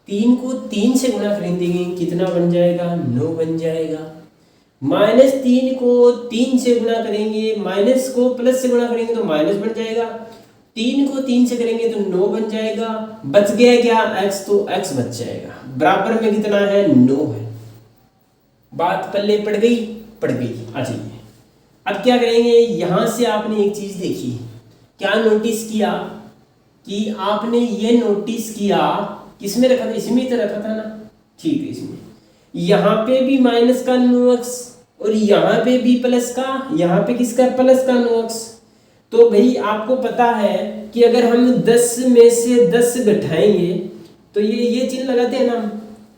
3 को 3 से गुणा करेंगे कितना बन जाएगा? 9 बन जाएगा। माइनस 3 को 3 से गुणा करेंगे, माइनस को प्लस से गुणा करेंगे तो माइनस बन जाएगा। 3 को 3 से करेंगे तो 9 बन जाएगा। बच गया क्या? x, तो x बच जाएगा। बराबर में कितना है? 9 है। बात पल्ले पड़ गई? पड़ गई। आ जाइए, अब क्या करेंगे, यहां से आपने एक चीज देखी, क्या नोटिस किया कि आपने ये नोटिस किया, किसमें रखा था? इसमें तो रखा था ना, ठीक है। इसमें यहाँ पे भी माइनस का 9x और यहाँ पे भी प्लस का, यहाँ पे किसका? प्लस का 9x। तो भाई आपको पता है कि अगर हम 10 में से 10 घटाएंगे तो ये चिन्ह लगाते हैं ना,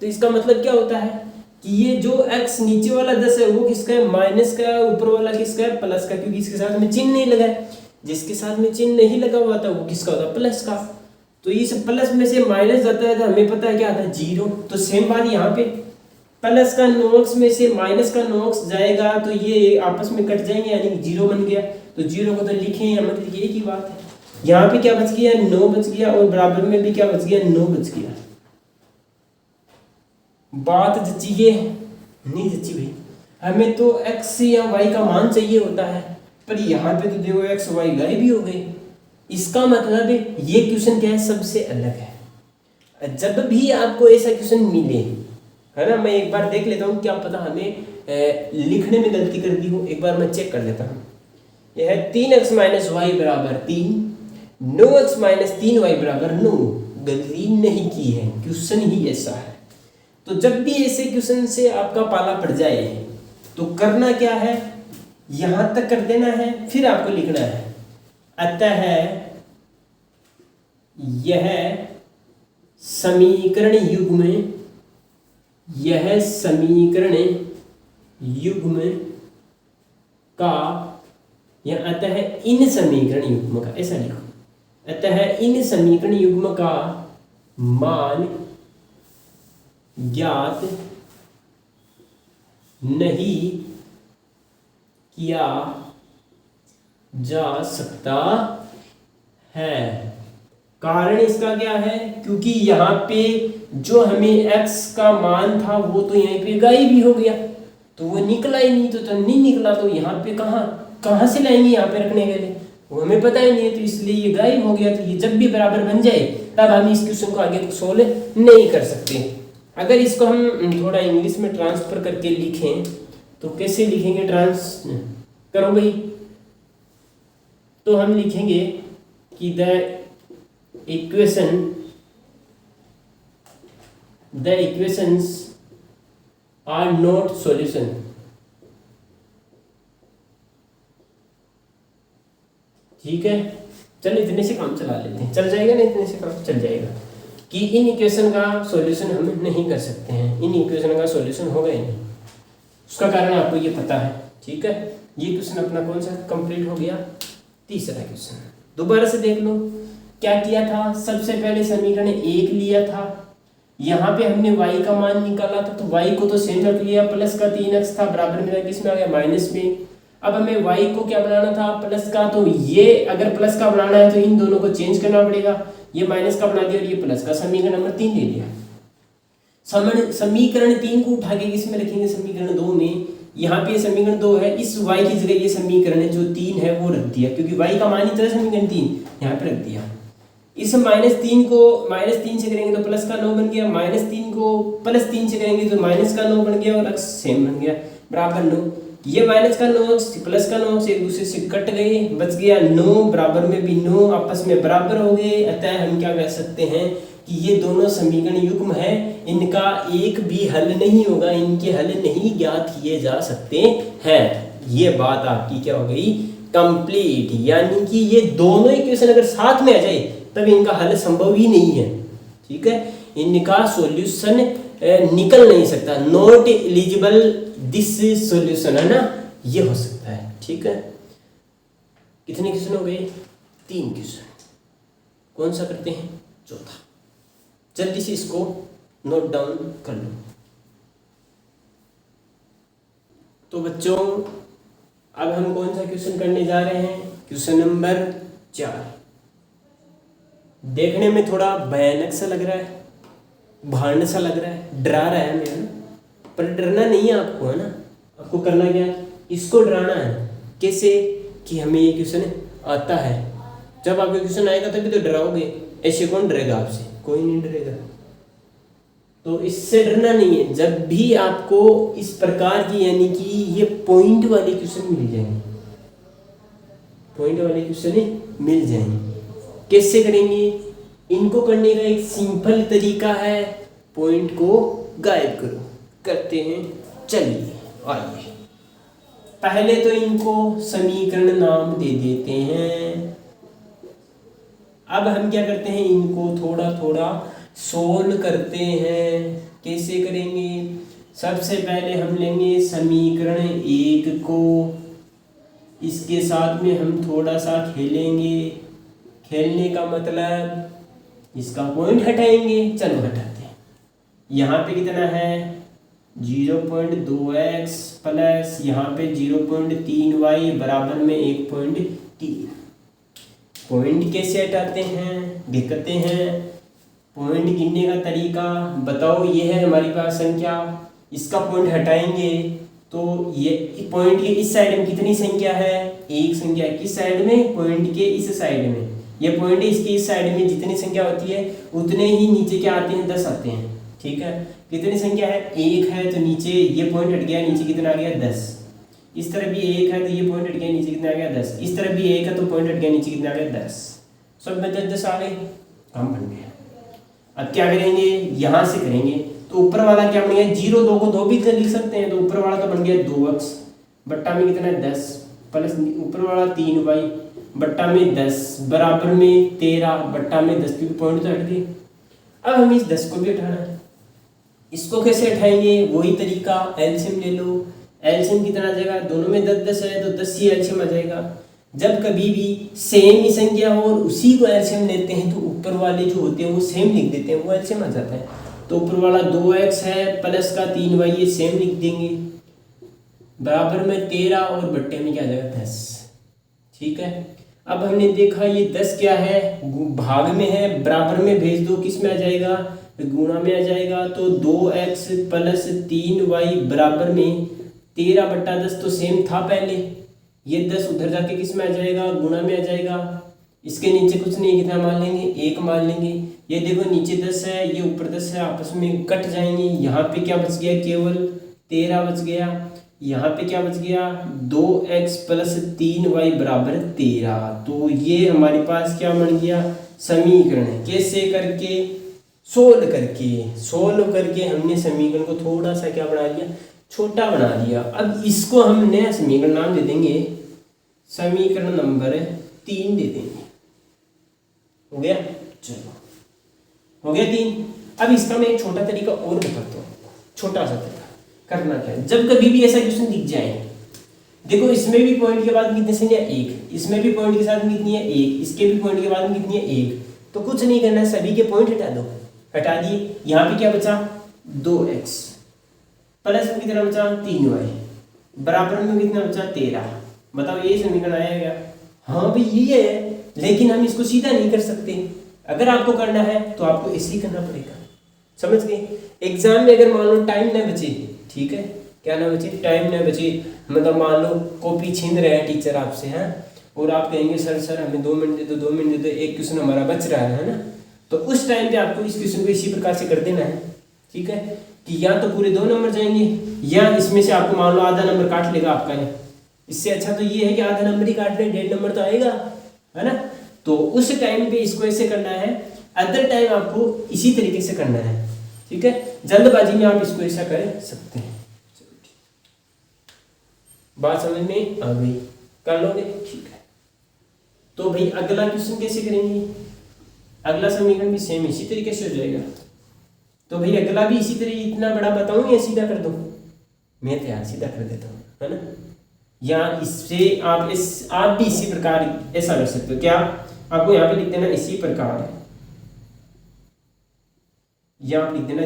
तो इसका मतलब क्या होता है कि ये जो x नीचे वाला 10 है वो किसका है? माइनस का है। ऊपर वाला किसका है? प्लस का, क्योंकि इसके साथ में चिन्ह नहीं लगा है। जिसके साथ में चिन्ह नहीं लगा हुआ था वो किसका होता? प्लस का। तो इस प्लस में से माइनस जाता है तो हमें पता है क्या आता है? 0। तो सेम बात यहाँ पे, प्लस का 9x में से माइनस का 9x जाएगा तो ये आपस में कट जाएंगे, यानी 0 बन गया। तो 0 को तो लिखें या मत लिखिए, एक ही बात है। यहाँ पे क्या बच गया? 9 बच गया, और बराबर में भी क्या बच गया? 9 बच गया। बात जची है? नहीं जची भाई। हमें तो x या y का मान चाहिए होता है, पर यहाँ पे तो देखो x y गायब भी हो गए। इसका मतलब ये क्वेश्चन क्या है? सबसे अलग है। जब भी आपको ऐसा क्वेश्चन मिले, है ना, मैं एक बार देख लेता हूँ, क्या पता हमें लिखने में गलती कर दी हो। एक बार मैं चेक कर लेता हूँ। यह है 3x माइनस वाई बराबर 3, 9x माइनस 3y बराबर 9। गलती नहीं की है, क्वेश्चन ही ऐसा है। तो जब भी ऐसे क्वेश्चन से आपका पाला पड़ जाए तो करना क्या है? यहां तक कर देना है, फिर आपको लिखना है अतः यह समीकरण युग्म, यह समीकरण युग्म का, या अतः इन समीकरण युग्म का, ऐसा लिखो। अतः इन समीकरण युग्म का मान ज्ञात नहीं किया जा सकता है। कारण इसका क्या है? क्योंकि यहाँ पे जो हमें x का मान था वो तो यहीं पे गायब ही हो गया, तो वो निकला ही नहीं। तो नहीं निकला तो यहाँ पे कहाँ से लाएंगे यहाँ पे रखने के लिए? वो हमें पता ही नहीं है, तो इसलिए ये गायब हो गया। तो ये जब भी बराबर बन जाए तब हम इस क्वेश्चन को आगे सोल्व नहीं कर सकते। अगर इसको हम थोड़ा इंग्लिश में ट्रांसफर करके लिखें तो कैसे लिखेंगे? करो भाई। तो हम लिखेंगे कि the equations are not solution. ठीक है, चलो इतने से काम चला लेते हैं, चल जाएगा ना, इतने से काम चल जाएगा कि इन इक्वेशन का सॉल्यूशन हम नहीं कर सकते हैं, इन इक्वेशन का सॉल्यूशन होगा ही नहीं। उसका कारण आपको ये पता है, ठीक है। ये क्वेश्चन अपना कौन सा कंप्लीट हो गया, तीसरा क्वेश्चन। दोबारा से देख लो क्या किया था। सबसे पहले समीकरण 1 लिया था, यहाँ पे हमने y का मान निकाला था, तो y को तो सेम रख लिया, प्लस का 3x था बराबर में किसमें आ गया, माइनस में। अब हमें y को क्या बनाना था, प्लस का, तो ये अगर प्लस का बनाना है तो इन दोनों को चेंज करना पड़ेगा, ये माइनस का बना दिया और ये प्लस का, समीकरण नंबर 3 ले लिया। समीकरण 3 को उठा के किसमें रखेंगे, समीकरण 2 में। यहाँ पे समीकरण 2 है, इस y की जगह ये समीकरण जो 3 है वो रख दिया, क्योंकि y का मान ही था समीकरण 3, यहाँ पे रख दिया। इस -3 को -3 से करेंगे तो प्लस का 9 बन गया, -3 को +3 से करेंगे तो माइनस का 9 बन गया और अक्स सेम बन गया बराबर 9। ये माइनस का 9 प्लस का 9 से एक दूसरे से कट गए, बच गया 9, बराबर में भी 9 आपस में बराबर हो गए। अतः हम क्या कह सकते हैं कि ये दोनों समीकरण युग्म है, इनका एक भी हल नहीं होगा, इनके हल नहीं ज्ञात किए जा सकते हैं। ये बात आपकी क्या हो गई, कंप्लीट। यानी कि ये दोनों इक्वेशन अगर साथ में आ जाए तब इनका हल संभव ही नहीं है, ठीक है। इनका सॉल्यूशन निकल नहीं सकता, नॉट एलिजिबल दिस सॉल्यूशन, है ना, ये हो सकता है, ठीक है। कितने क्वेश्चन हो गए, 3 क्वेश्चन। कौन सा करते हैं, चौथा। जल्दी से इसको नोट डाउन कर लो। तो बच्चों अब हम कौन सा क्वेश्चन करने जा रहे हैं, क्वेश्चन नंबर 4। देखने में थोड़ा भयानक सा लग रहा है, भांड सा लग रहा है, डरा रहा है हमें, पर डरना नहीं है आपको, है ना। आपको करना क्या है, इसको डराना है। कैसे, कि हमें ये क्वेश्चन आता है। जब आपको क्वेश्चन आएगा तभी तो डराओगे, ऐसे कौन डरेगा आपसे, कोई नहीं डरेगा। तो इससे डरना नहीं है। जब भी आपको इस प्रकार की यानी कि ये पॉइंट वाले क्वेश्चन मिल जाएंगे, पॉइंट वाले क्वेश्चन मिल जाएंगे। कैसे करेंगे, इनको करने का एक सिंपल तरीका है, पॉइंट को गायब करो। करते हैं, चलिए आइए। पहले तो इनको समीकरण नाम दे देते हैं। अब हम क्या करते हैं, इनको थोड़ा थोड़ा सोल्व करते हैं। कैसे करेंगे, सबसे पहले हम लेंगे समीकरण 1 को, इसके साथ में हम थोड़ा सा खेलेंगे। खेलने का मतलब इसका पॉइंट हटाएंगे। चलो हटाते हैं। यहाँ पे कितना है, 0.2x प्लस यहाँ पे 0.3y बराबर में 1.3। पॉइंट कैसे हटाते हैं, देखते हैं। पॉइंट गिनने का तरीका बताओ, ये है हमारी पास संख्या, इसका पॉइंट हटाएंगे तो ये पॉइंट के इस साइड में कितनी संख्या है, एक संख्या। किस साइड में, पॉइंट के इस साइड में। ये पॉइंट है, इसके इस साइड में जितनी संख्या होती है उतने ही नीचे क्या आते हैं, 10 आते हैं, ठीक है। कितनी संख्या है, 1 है, तो नीचे ये पॉइंट हट गया, नीचे कितना आ गया, 10। इस तरफ भी 1 है तो ये पॉइंट हट गया, नीचे कितना आ गया, 10। इस तरफ भी 1 है तो पॉइंट हट गया, नीचे कितना आ गया, 10। सब में 10 10 आ गए, काम बन गया। अब क्या करेंगे, यहाँ से करेंगे तो ऊपर वाला क्या बन गया, 0 2 को 2 भी लिख सकते हैं, तो ऊपर वाला तो बन गया 2x बट्टा में कितना है 10 प्लस ऊपर वाला 3y बट्टा में 10 बराबर में 13 बट्टा में 10, क्योंकि पॉइंट तो हट गए। अब हमें इस 10 को भी हटाना है। इसको कैसे हटाएंगे, वही तरीका, एलसीएम ले लो। एलसीएम कितना आ जाएगा, दोनों में 10 10 है तो 10 ही एलसीएम आ जाएगा। जब कभी भी सेम ही संख्या हो और उसी को एलसीएम लेते हैं तो ऊपर वाले जो होते हैं वो सेम लिख देते हैं, वो एलसीएम आ जाता है। तो ऊपर वाला 2x है प्लस का 3y, ये सेम लिख देंगे, बराबर में 13 और बट्टे में क्या आ जाएगा 10, ठीक है। अब हमने देखा ये 10 क्या है, भाग में है, बराबर में भेज दो, किस में आ जाएगा, गुणा में आ जाएगा। तो 2x प्लस 3y बराबर में 13 बट्टा 10 तो सेम था पहले, ये 10 उधर जाके किस में आ जाएगा, गुणा में आ जाएगा। इसके नीचे कुछ नहीं, कितना मान लेंगे, 1 मान लेंगे। ये देखो नीचे 10 है, ये ऊपर 10 है, आपस में कट जाएंगे। यहाँ पे क्या बच गया, केवल 13 बच गया। यहाँ पे क्या बच गया, 2x प्लस 3y बराबर 13। तो ये हमारे पास क्या बन गया, समीकरण। कैसे करके, सोल्व करके हमने समीकरण को थोड़ा सा क्या बना लिया, छोटा बना लिया। अब इसको हम नया समीकरण नाम दे देंगे, समीकरण नंबर 3 दे देंगे। हो गया, चलो हो गया 3। अब इसका मैं एक छोटा तरीका और बताता हूँ, छोटा सा तरीका। करना क्या है, जब कभी भी ऐसा क्वेश्चन दिख जाए, देखो इसमें भी पॉइंट के बाद कितने संख्या 1, इसमें भी पॉइंट के साथ में कितनी है 1, इसके भी पॉइंट के बाद में कितनी है 1, तो कुछ नहीं करना है, सभी के पॉइंट हटा दो। हटा दिए, यहाँ पे क्या बचा 2x, प्लस में कितना बचा 3y, बराबर में कितना बचा 13। बताओ ये समीकरण आया क्या? हाँ भाई ये है, लेकिन हम इसको सीधा नहीं कर सकते। अगर आपको करना है तो आपको ऐसे ही करना पड़ेगा, समझ गए? एग्जाम में अगर मान लो टाइम ना बचे, ठीक है, क्या ना बचे, टाइम ना बचे, मतलब मान लो कॉपी छीन रहे हैं टीचर आपसे, हैं, और आप कहेंगे सर सर हमें 2 मिनट दे दो, 2 मिनट दे दो, एक क्वेश्चन हमारा बच रहा है ना, तो उस टाइम पे आपको इस क्वेश्चन को इसी प्रकार से कर देना है, ठीक है, कि या तो पूरे 2 नंबर जाएंगे या इसमें से आपको मान लो आधा नंबर काट लेगा आपका है। इससे अच्छा तो ये है कि आधा नंबर ही काट ले, 1.5 नंबर तो आएगा, है ना। तो उस टाइम पे इसको ऐसे करना है, अदर टाइम आपको इसी तरीके से करना है, ठीक है। जल्दबाजी में आप इसको ऐसा कर सकते हैं। बात समझ में आ गई? कर लोगे? ठीक है। तो भाई अगला क्वेश्चन कैसे करेंगे? अगला समीकरण भी सेम इसी तरीके से हो जाएगा। तो भाई अगला भी इसी तरीके, इतना बड़ा बताऊं या सीधा कर दूं? मैं तो यार सीधा कर देता हूँ, है ना। या इससे आप भी इसी प्रकार ऐसा कर सकते हो। क्या? आपको यहाँ पे लिख देना इसी प्रकार, या आप लिख देना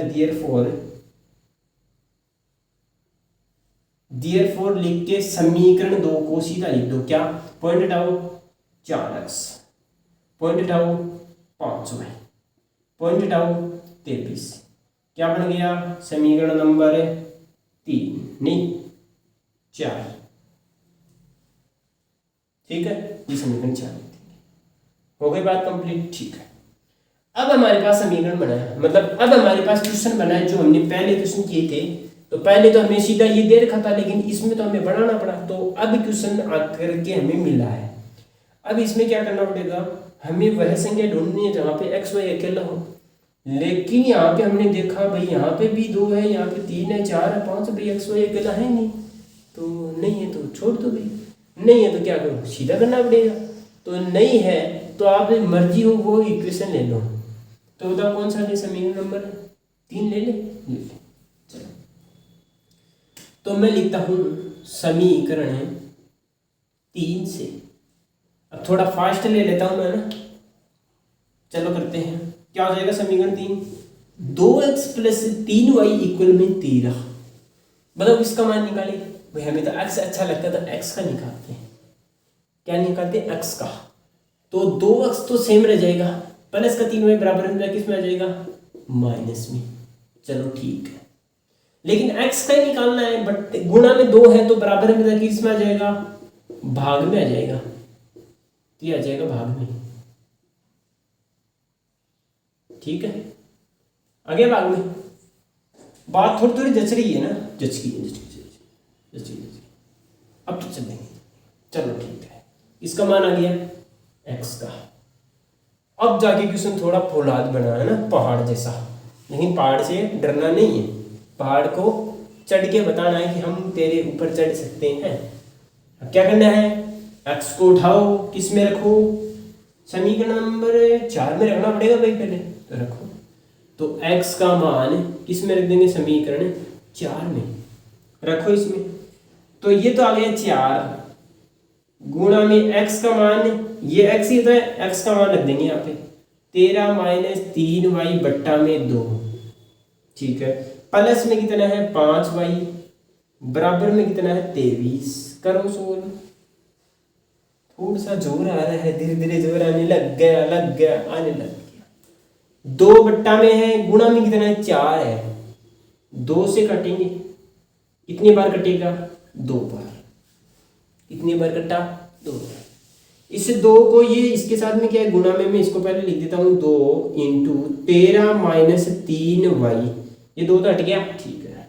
देयरफॉर लिख के समीकरण 2 को सीधा लिख दो। क्या? पॉइंट हटाओ 4x, पॉइंट हटाओ 5y, पॉइंट हटाओ 23, क्या बन गया? समीकरण नंबर 3 नहीं 4, ठीक है, ये समीकरण 4 हो गई बात कंप्लीट, ठीक है। अब हमारे पास समीकरण बना है, मतलब अब हमारे पास क्वेश्चन बना है जो हमने पहले क्वेश्चन किए थे। तो पहले तो हमें सीधा ये दे रखा था, लेकिन इसमें तो हमें बढ़ाना पड़ा, तो अब क्वेश्चन आकर के हमें मिला है। अब इसमें क्या करना पड़ेगा, हमें वह संख्या ढूंढनी है जहाँ पे एक्स वाई अकेला हो। लेकिन यहाँ पे हमने देखा भाई यहाँ पे भी 2 है, यहाँ पे 3 है, 4 है, 5 है, भाई एक्स वाई अकेला है नहीं, तो नहीं है तो छोड़ दो भाई, नहीं है तो क्या करो, सीधा करना पड़ेगा। तो नहीं है तो आप मर्जी हो वो इक्वेशन ले लो। तो बताओ कौन सा ले, समीकरण नंबर 3 ले ले। चलो तो मैं लिखता हूँ समीकरण 3 से, अब थोड़ा फास्ट ले लेता हूँ मैं ना, चलो करते हैं। क्या हो जाएगा समीकरण 3? 2x प्लस 3y इक्वल में 13। मतलब इसका मान निकाले भाई, हमें तो x अच्छा लगता है तो x का निकालते हैं। क्या निकालते? x का। तो 2x तो सेम रह जाएगा, प्लस का 3y बराबर में किस में आ जाएगा? माइनस में। चलो ठीक है, लेकिन x का ही निकालना है, बट गुणा में 2 है तो बराबर में किस में आ जाएगा? भाग में आ जाएगा, तो ये आ जाएगा भाग में, ठीक है। आगे भाग में बात थोड़ी थोड़ी जच रही है ना, जच गई। अब तो चलेंगे, चलो ठीक है। इसका मान आ गया x का। अब जाके क्वेश्चन थोड़ा फौलाद बना है ना, पहाड़ जैसा, लेकिन पहाड़ से डरना नहीं है, पहाड़ को चढ़ के बताना है कि हम तेरे ऊपर चढ़ सकते हैं। अब क्या करना है, x को उठाओ, किस में रखो? समीकरण नंबर 4 में रखना पड़ेगा भाई, पहले तो रखो। तो x का मान किस में रख देंगे? समीकरण 4 में रखो इसमें। तो ये तो आ गया 4 गुणा में x का मान, ये x ही होता है, x का मान रख देंगे यहाँ पे 13 माइनस 3y बट्टा में 2, ठीक है। प्लस में कितना है? 5y, बराबर में कितना है? 23। करो सोल्व। थोड़ा सा जोर आ रहा है, धीरे धीरे जोर आने लग गया, आने लग गया। 2 बट्टा में है, गुणा में कितना है? 4 है, 2 से काटेंगे, कितनी बार कटेगा? 2 बार। कितनी बार कटा? 2 बार। इस 2 को ये इसके साथ में क्या है? गुणा में मैं इसको पहले लिख देता हूँ 2 इंटू 13 माइनस 3y, ये 2 तो हट गया, ठीक है।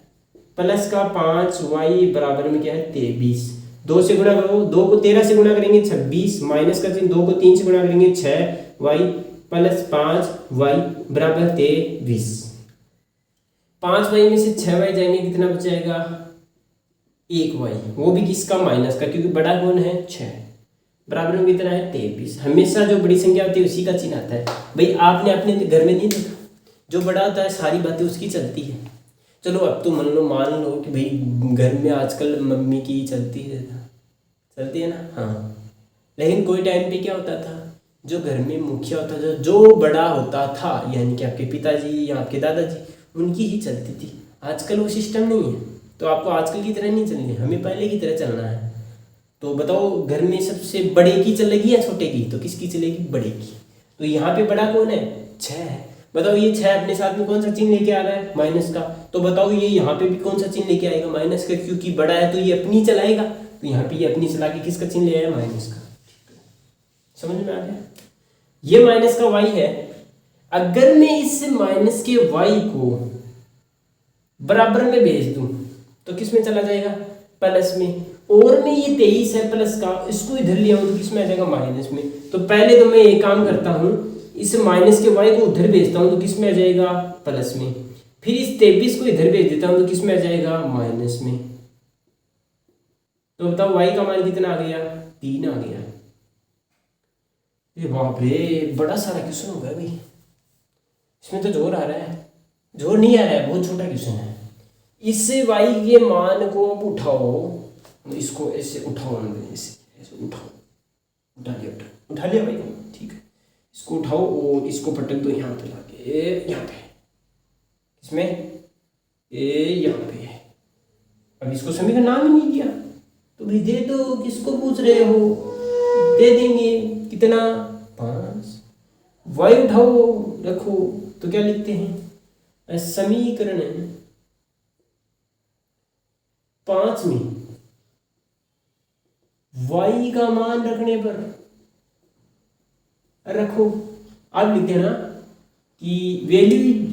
प्लस का 5y बराबर में क्या है? 23। 2 से गुणा करो, 2 को 13 से गुणा करेंगे 26, माइनस का 2 को 3 से गुणा करेंगे 6y, प्लस 5y बराबर 23। 5y में से 6y जाएंगे, कितना बचेगा? 1y, वो भी किसका? माइनस का, क्योंकि बड़ा कौन है? 6। बराबर में कितना है 23। हमेशा जो बड़ी संख्या होती है उसी का चिन्ह आता है। भाई आपने अपने घर में नहीं देखा, जो बड़ा होता है सारी बातें उसकी चलती है। चलो अब तो मान लो कि भाई घर में आजकल मम्मी की चलती है ना, हाँ। लेकिन कोई टाइम पे क्या होता था, जो घर में मुखिया होता था, जो बड़ा होता था, यानी कि आपके पिताजी या आपके दादाजी, उनकी ही चलती थी। आजकल वो सिस्टम नहीं है, तो आपको आजकल की तरह नहीं चलनी है, हमें पहले की तरह चलना है। तो बताओ घर में सबसे बड़े की चलेगी या छोटे की? तो किसकी चलेगी? बड़े की। तो यहाँ पे बड़ा कौन है? 6 है। बताओ ये 6 अपने साथ में कौन सा चिन्ह लेके आ रहा है? माइनस का। तो बताओ ये यहाँ पे भी कौन सा चिन्ह लेके आएगा? माइनस का, क्योंकि बड़ा है तो ये अपनी चलाएगा। तो यहाँ पे ये अपनी चला के किसका चिन्ह ले आया? माइनस का। समझ में आ गया? ये माइनस का y है। अगर मैं इस माइनस के y को बराबर में भेज दूं तो किस में चला जाएगा? प्लस में। और मैं ये 23 है प्लस का, इसको इधर ले आऊं तो किस में आ जाएगा? माइनस में। तो पहले तो मैं एक काम करता हूं, इस माइनस के y को उधर भेजता हूं तो किस में आ जाएगा? प्लस में। फिर इस 23 को इधर भेज देता हूं तो किस में आ जाएगा? माइनस में। तो बताओ y का मान कितना आ गया? 3 आ गया। ये बाप रे, बड़ा सारा क्वेश्चन हो गया भाई। इसमें तो जोर आ रहा है, जोर नहीं आ रहा है, बहुत छोटा क्वेश्चन है। इससे y के मान को अब उठाओ, इसको ऐसे उठाओ, ऐसे उठाओ, उठा लिया भाई को, ठीक है। इसको उठाओ और इसको पटक दो यहाँ पे लाके, यहाँ पे, इसमें यहाँ पे। अब इसको समीकरण नाम ही नहीं दिया तो भाई दे दो, किसको पूछ रहे हो? दे देंगे। कितना? 5। y उठाओ रखो तो क्या लिखते हैं? समीकरण 5 में y का मान रखने पर रखो। अब लिखते हैं ना कि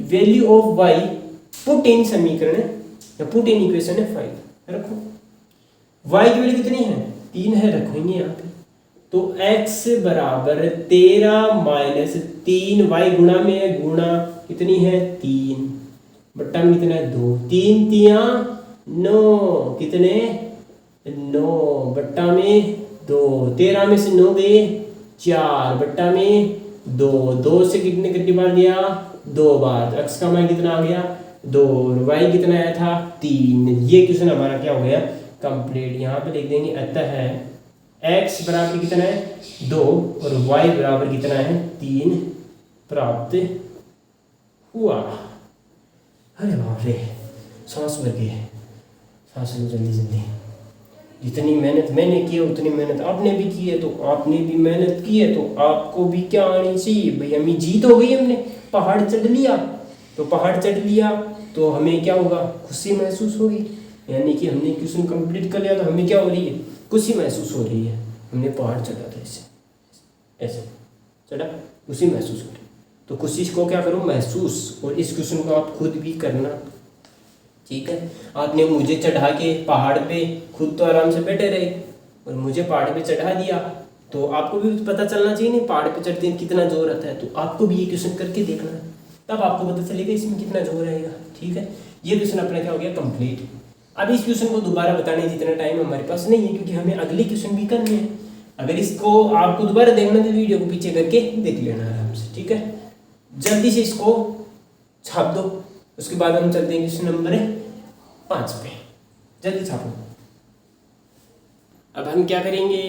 value of y put in समीकरण या पुट इन इक्वेशन है 5। रखो y की वैल्यू कितनी है? 3 है, रखेंगे यहाँ पे। तो x बराबर 13 माइनस 3, y गुणा में है, गुणा कितनी है? 3 बट्टा में कितना है? 2। 3 तिया 9, कितने? 9 बट्टा में 2। 13 में से 9 गए 4 बट्टा में 2। 2 से कितने बार दिया? 2 बार। x का मान कितना आ गया? 2। y कितना आया था? 3। ये क्वेश्चन हमारा क्या हो गया? कंप्लीट। यहाँ पे लिख देंगे अतः है x बराबर कितना है? 2 और y बराबर कितना है? 3 प्राप्त हुआ। अरे बाप रे, सांस भर गई, सांस लो जल्दी जल्दी। जितनी मेहनत मैंने की है उतनी मेहनत आपने भी की है, तो आपने भी मेहनत की है तो आपको भी क्या आनी चाहिए भाई? हमें जीत हो गई, हमने पहाड़ चढ़ लिया। तो पहाड़ चढ़ लिया तो हमें क्या होगा? खुशी महसूस होगी, यानी कि हमने क्वेश्चन कंप्लीट कर लिया तो हमें क्या हो रही है? खुशी महसूस हो रही है। हमने पहाड़ चढ़ा था, ऐसे चढ़ा, खुशी महसूस हो रही। तो खुशी को क्या करो? महसूस। और इस क्वेश्चन को आप खुद भी करना, ठीक है। आपने मुझे चढ़ा के पहाड़ पे, खुद तो आराम से बैठे रहे और मुझे पहाड़ पे चढ़ा दिया, तो आपको भी पता चलना चाहिए नहीं पहाड़ पे चढ़ते कितना जोर आता है। तो आपको भी ये क्वेश्चन करके देखना है, तब आपको पता चलेगा इसमें कितना जोर रहेगा, ठीक है। ये क्वेश्चन अपना क्या हो गया? कंप्लीट। अब इस क्वेश्चन को दोबारा बताने जितना टाइम हमारे पास नहीं है, क्योंकि हमें अगले क्वेश्चन भी करने हैं। अगर इसको आपको दोबारा देखना तो वीडियो को पीछे करके देख लेना आराम से, ठीक है। जल्दी से इसको छाप दो, उसके बाद हम चलते हैं क्वेश्चन नंबर 5 पे। जल्दी छापो। अब हम क्या करेंगे?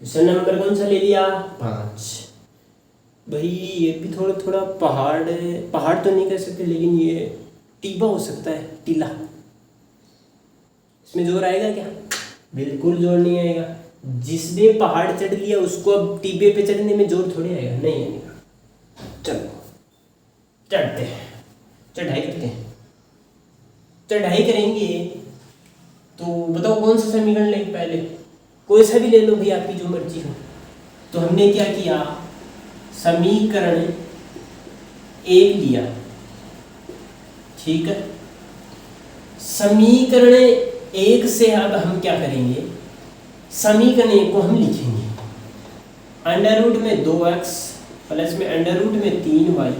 क्वेश्चन नंबर कौन सा ले लिया? 5। भाई ये भी थोड़ा पहाड़ तो नहीं कह सकते, लेकिन ये टीबा हो सकता है, टीला। इसमें जोर आएगा क्या? बिल्कुल जोर नहीं आएगा। जिसने पहाड़ चढ़ लिया उसको अब टीबे पे चढ़ने में जोर थोड़ी आएगा, नहीं आएगा। चलो चढ़ते हैं, चढ़ाई करते हैं। चढ़ाई करेंगे तो बताओ कौन सा समीकरण लें? पहले कोई सा भी ले लो भाई, आपकी जो मर्जी हो। तो हमने क्या किया? समीकरण 1 लिया, ठीक है। समीकरण 1 से अब हम क्या करेंगे? समीकरण 1 को हम लिखेंगे अंडर रूट में 2x प्लस में अंडर रूट में 3y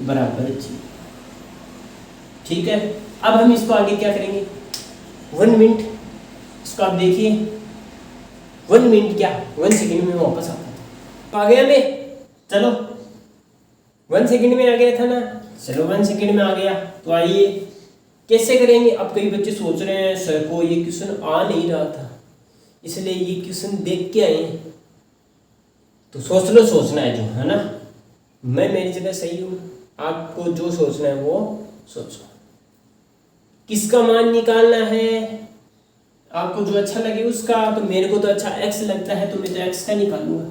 बराबर 0, ठीक है। अब हम इसको आगे क्या करेंगे? 1 मिनट इसको आप देखिए, 1 मिनट क्या 1 सेकंड में वापस आता था। तो आ गया मैं, चलो 1 सेकंड में आ गया था ना, चलो 1 सेकंड में आ गया। तो आइए कैसे करेंगे। अब कई बच्चे सोच रहे हैं सर को ये क्वेश्चन आ नहीं रहा था, इसलिए ये क्वेश्चन देख के आए। तो सोच लो, सोचना है जो, है ना। मैं मेरी जगह सही हूँ, आपको जो सोचना है वो सोचो। किसका मान निकालना है, आपको जो अच्छा लगे उसका। तो मेरे को तो अच्छा x लगता है, तो मैं तो x का निकालूंगा।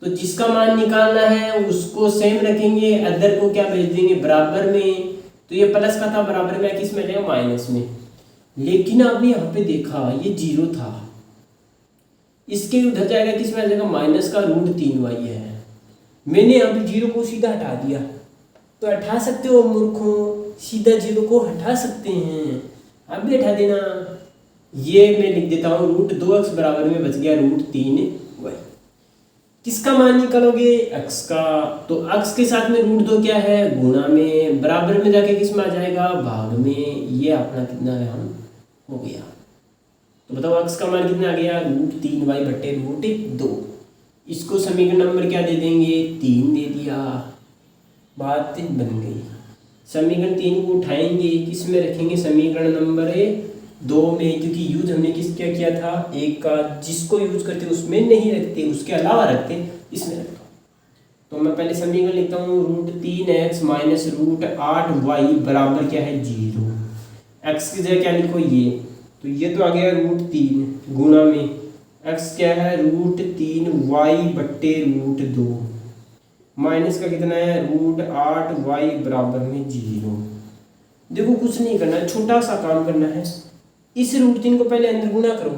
तो जिसका मान निकालना है उसको सेम रखेंगे, अदर को क्या भेज देंगे बराबर में। तो ये प्लस का था, बराबर में किस में रहेगा माइनस में। लेकिन आपने यहाँ पे देखा ये 0 था, इसके उधर जाएगा किस में आ जाएगा माइनस का √3y है। मैंने यहाँ पे 0 को सीधा हटा दिया। तो हटा सकते हो मूर्खों, सीधा 0 को हटा सकते हैं, आप भी हटा देना। ये मैं लिख देता हूँ √2x बराबर में बच गया √3y। किसका मान निकालोगे x का। तो x के साथ में √2 क्या है गुणा में, बराबर में जाके किस में आ जाएगा भाग में। ये अपना कितना है हम हो गया। तो बताओ x का मान कितना आ गया √3y बट्टे √2। इसको समीकरण नंबर क्या दे देंगे 3 दे दिया, बात बन गई। समीकरण 3 को उठाएंगे, किस में रखेंगे समीकरण नंबर 2 में, क्योंकि यूज हमने किस क्या किया था 1 का, जिसको यूज करते उसमें नहीं रखते, उसके अलावा रखते, इसमें रखता हूँ। तो मैं पहले समीकरण लिखता हूँ √3x माइनस √8y बराबर क्या है 0। x की जगह क्या लिखो ये, तो ये तो आ गया √3 गुणा में x क्या है √3y बट्टे √2 माइनस का कितना है √8y बराबर में 0। देखो कुछ नहीं करना है, छोटा सा काम करना है। इस √3 को पहले अंदर गुणा करो।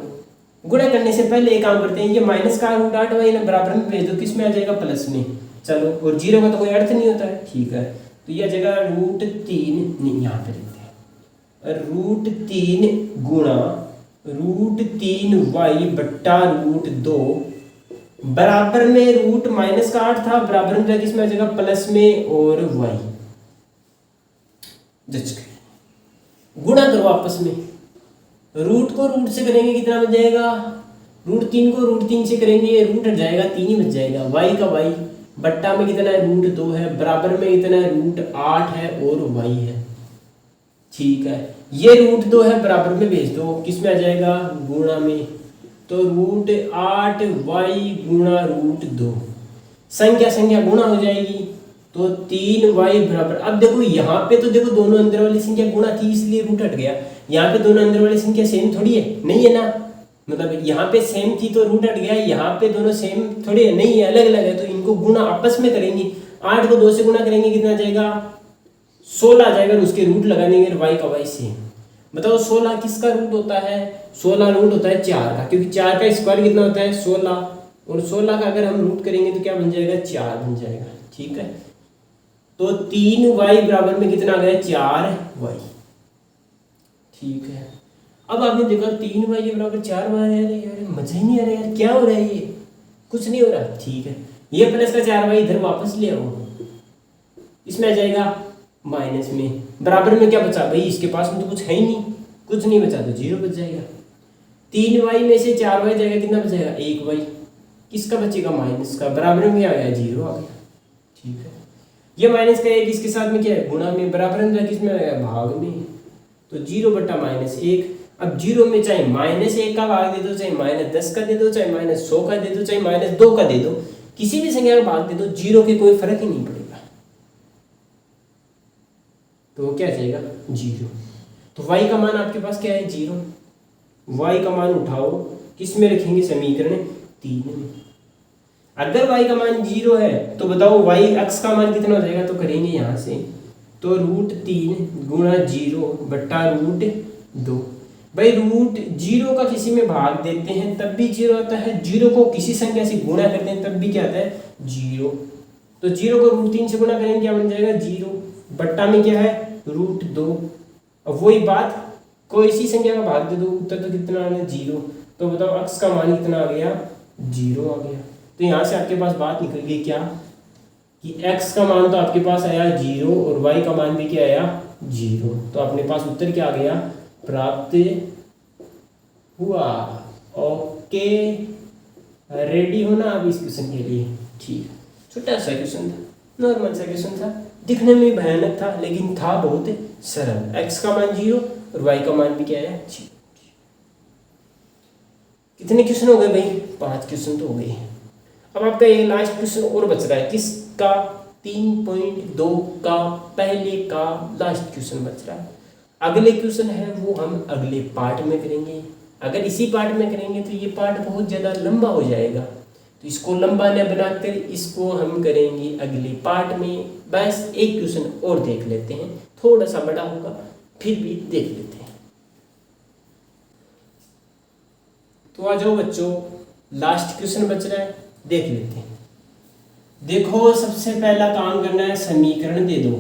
गुणा करने से पहले एक काम करते हैं, ये माइनस का √8y ना बराबर में भेज दो, किस में आ जाएगा प्लस में। चलो, और 0 का तो कोई अर्थ नहीं होता है, ठीक है। तो यह जगह √3 नहीं, यहाँ पे लिखते हैं √3 गुणा √3y बट्टा √2 बराबर में रूट माइनस का 8 था, बराबर में किस में आ जाएगा प्लस में और y। गुणा करो आपस में, रूट को रूट से करेंगे कितना बच जाएगा √3 को √3 से करेंगे रूट हट जाएगा 3 ही बच जाएगा, y का y बट्टा में कितना है √2 है, बराबर में कितना है √8 है और y है, ठीक है। ये √2 है बराबर में भेज दो, किस में आ जाएगा गुणा में। तो √8y गुणा √2 संख्या संख्या गुणा हो जाएगी, तो 3y बराबर। अब देखो यहाँ पे तो देखो दोनों अंदर वाली संख्या गुणा थी इसलिए रूट हट गया। यहाँ पे दोनों अंदर वाली संख्या सेम थोड़ी है, नहीं है ना, मतलब यहाँ पे सेम थी तो रूट हट गया, यहाँ पे दोनों सेम थोड़ी है, नहीं है, अलग अलग है। तो इनको गुणा आपस में करेंगे, 8 को 2 से गुणा करेंगे कितना जाएगा 16 आ जाएगा, उसके रूट लगा देंगे y का y से। बताओ 16 किसका रूट होता है, 16 रूट होता है 4 का, क्योंकि 4 का स्क्वायर कितना होता है 16, और 16 का अगर हम रूट करेंगे तो क्या बन जाएगा 4 बन जाएगा, ठीक है। तो 3y बराबर में कितना आ गया 4y, ठीक है। अब आपने देखा 3y बराबर 4y है, यार मजा ही नहीं आ रहा यार, क्या हो रहा है, ये कुछ नहीं हो रहा, ठीक है। ये प्लस का 4y इधर वापस ले आओ, इसमें आ जाएगा माइनस में, बराबर में क्या बचा भाई, इसके पास में तो कुछ है ही नहीं, कुछ नहीं बचा तो 0 बच जाएगा। 3y में से 4y जाएगा, कितना बचेगा 1y, किसका बचेगा माइनस का, बराबर में आ गया 0 आ गया, ठीक है। ये माइनस का 1 इसके साथ में क्या है गुणा में, बराबर में किस में आ गया भाग में, तो 0 बटा -1। अब 0 में चाहे -1 का भाग दे दो, चाहे -10 का दे दो, चाहे -100 का दे दो, चाहे -2 का दे दो, किसी भी संख्या का भाग दे दो, 0 के कोई फर्क ही नहीं पड़ेगा, तो क्या जाएगा 0। तो y का मान आपके पास क्या है 0, y का मान उठाओ, किस में रखेंगे समीकरण 3 में। अगर y का मान 0 है तो बताओ y x का मान कितना हो जाएगा, तो करेंगे यहाँ से, तो √3 गुणा 0 बट्टा √2। भाई √0 का किसी में भाग देते हैं तब भी 0 आता है, 0 को किसी संख्या से गुणा करते हैं तब भी क्या आता है 0। तो 0 को √3 से गुणा करेंगे क्या बन जाएगा 0, बट्टा में क्या है √2। अब वही बात कोई सी संख्या का भाग दे दो, उत्तर तो कितना आना 0। तो बताओ x का मान कितना आ गया 0 आ गया। तो यहाँ से आपके पास बात निकल गई क्या कि x का मान तो आपके पास आया 0 और y का मान भी क्या आया 0। तो अपने पास उत्तर क्या आ गया प्राप्त हुआ, ओके रेडी हो ना आप इस क्वेश्चन के लिए? ठीक है, छोटा सा क्वेश्चन था, नॉर्मल सा क्वेश्चन था, दिखने में भयानक था लेकिन था बहुत सरल। एक्स का मान 0 और वाई का मान भी क्या है 0। कितने क्वेश्चन हो गए भाई? 5 क्वेश्चन तो हो गए। अब आपका ये लास्ट क्वेश्चन और बच रहा है, किसका? 3.2 का पहले का लास्ट क्वेश्चन बच रहा है। अगले क्वेश्चन है वो हम अगले पार्ट में करेंगे। अगर इसी पार्ट में करेंगे तो ये पार्ट बहुत ज़्यादा लंबा हो जाएगा, तो इसको लंबा न बनाकर इसको हम करेंगे अगले पार्ट में। बस एक क्वेश्चन और देख लेते हैं, थोड़ा सा बड़ा होगा फिर भी देख लेते हैं। तो आ जाओ बच्चों, लास्ट क्वेश्चन बच रहा है, देख लेते हैं। देखो, सबसे पहला काम करना है, समीकरण दे दो।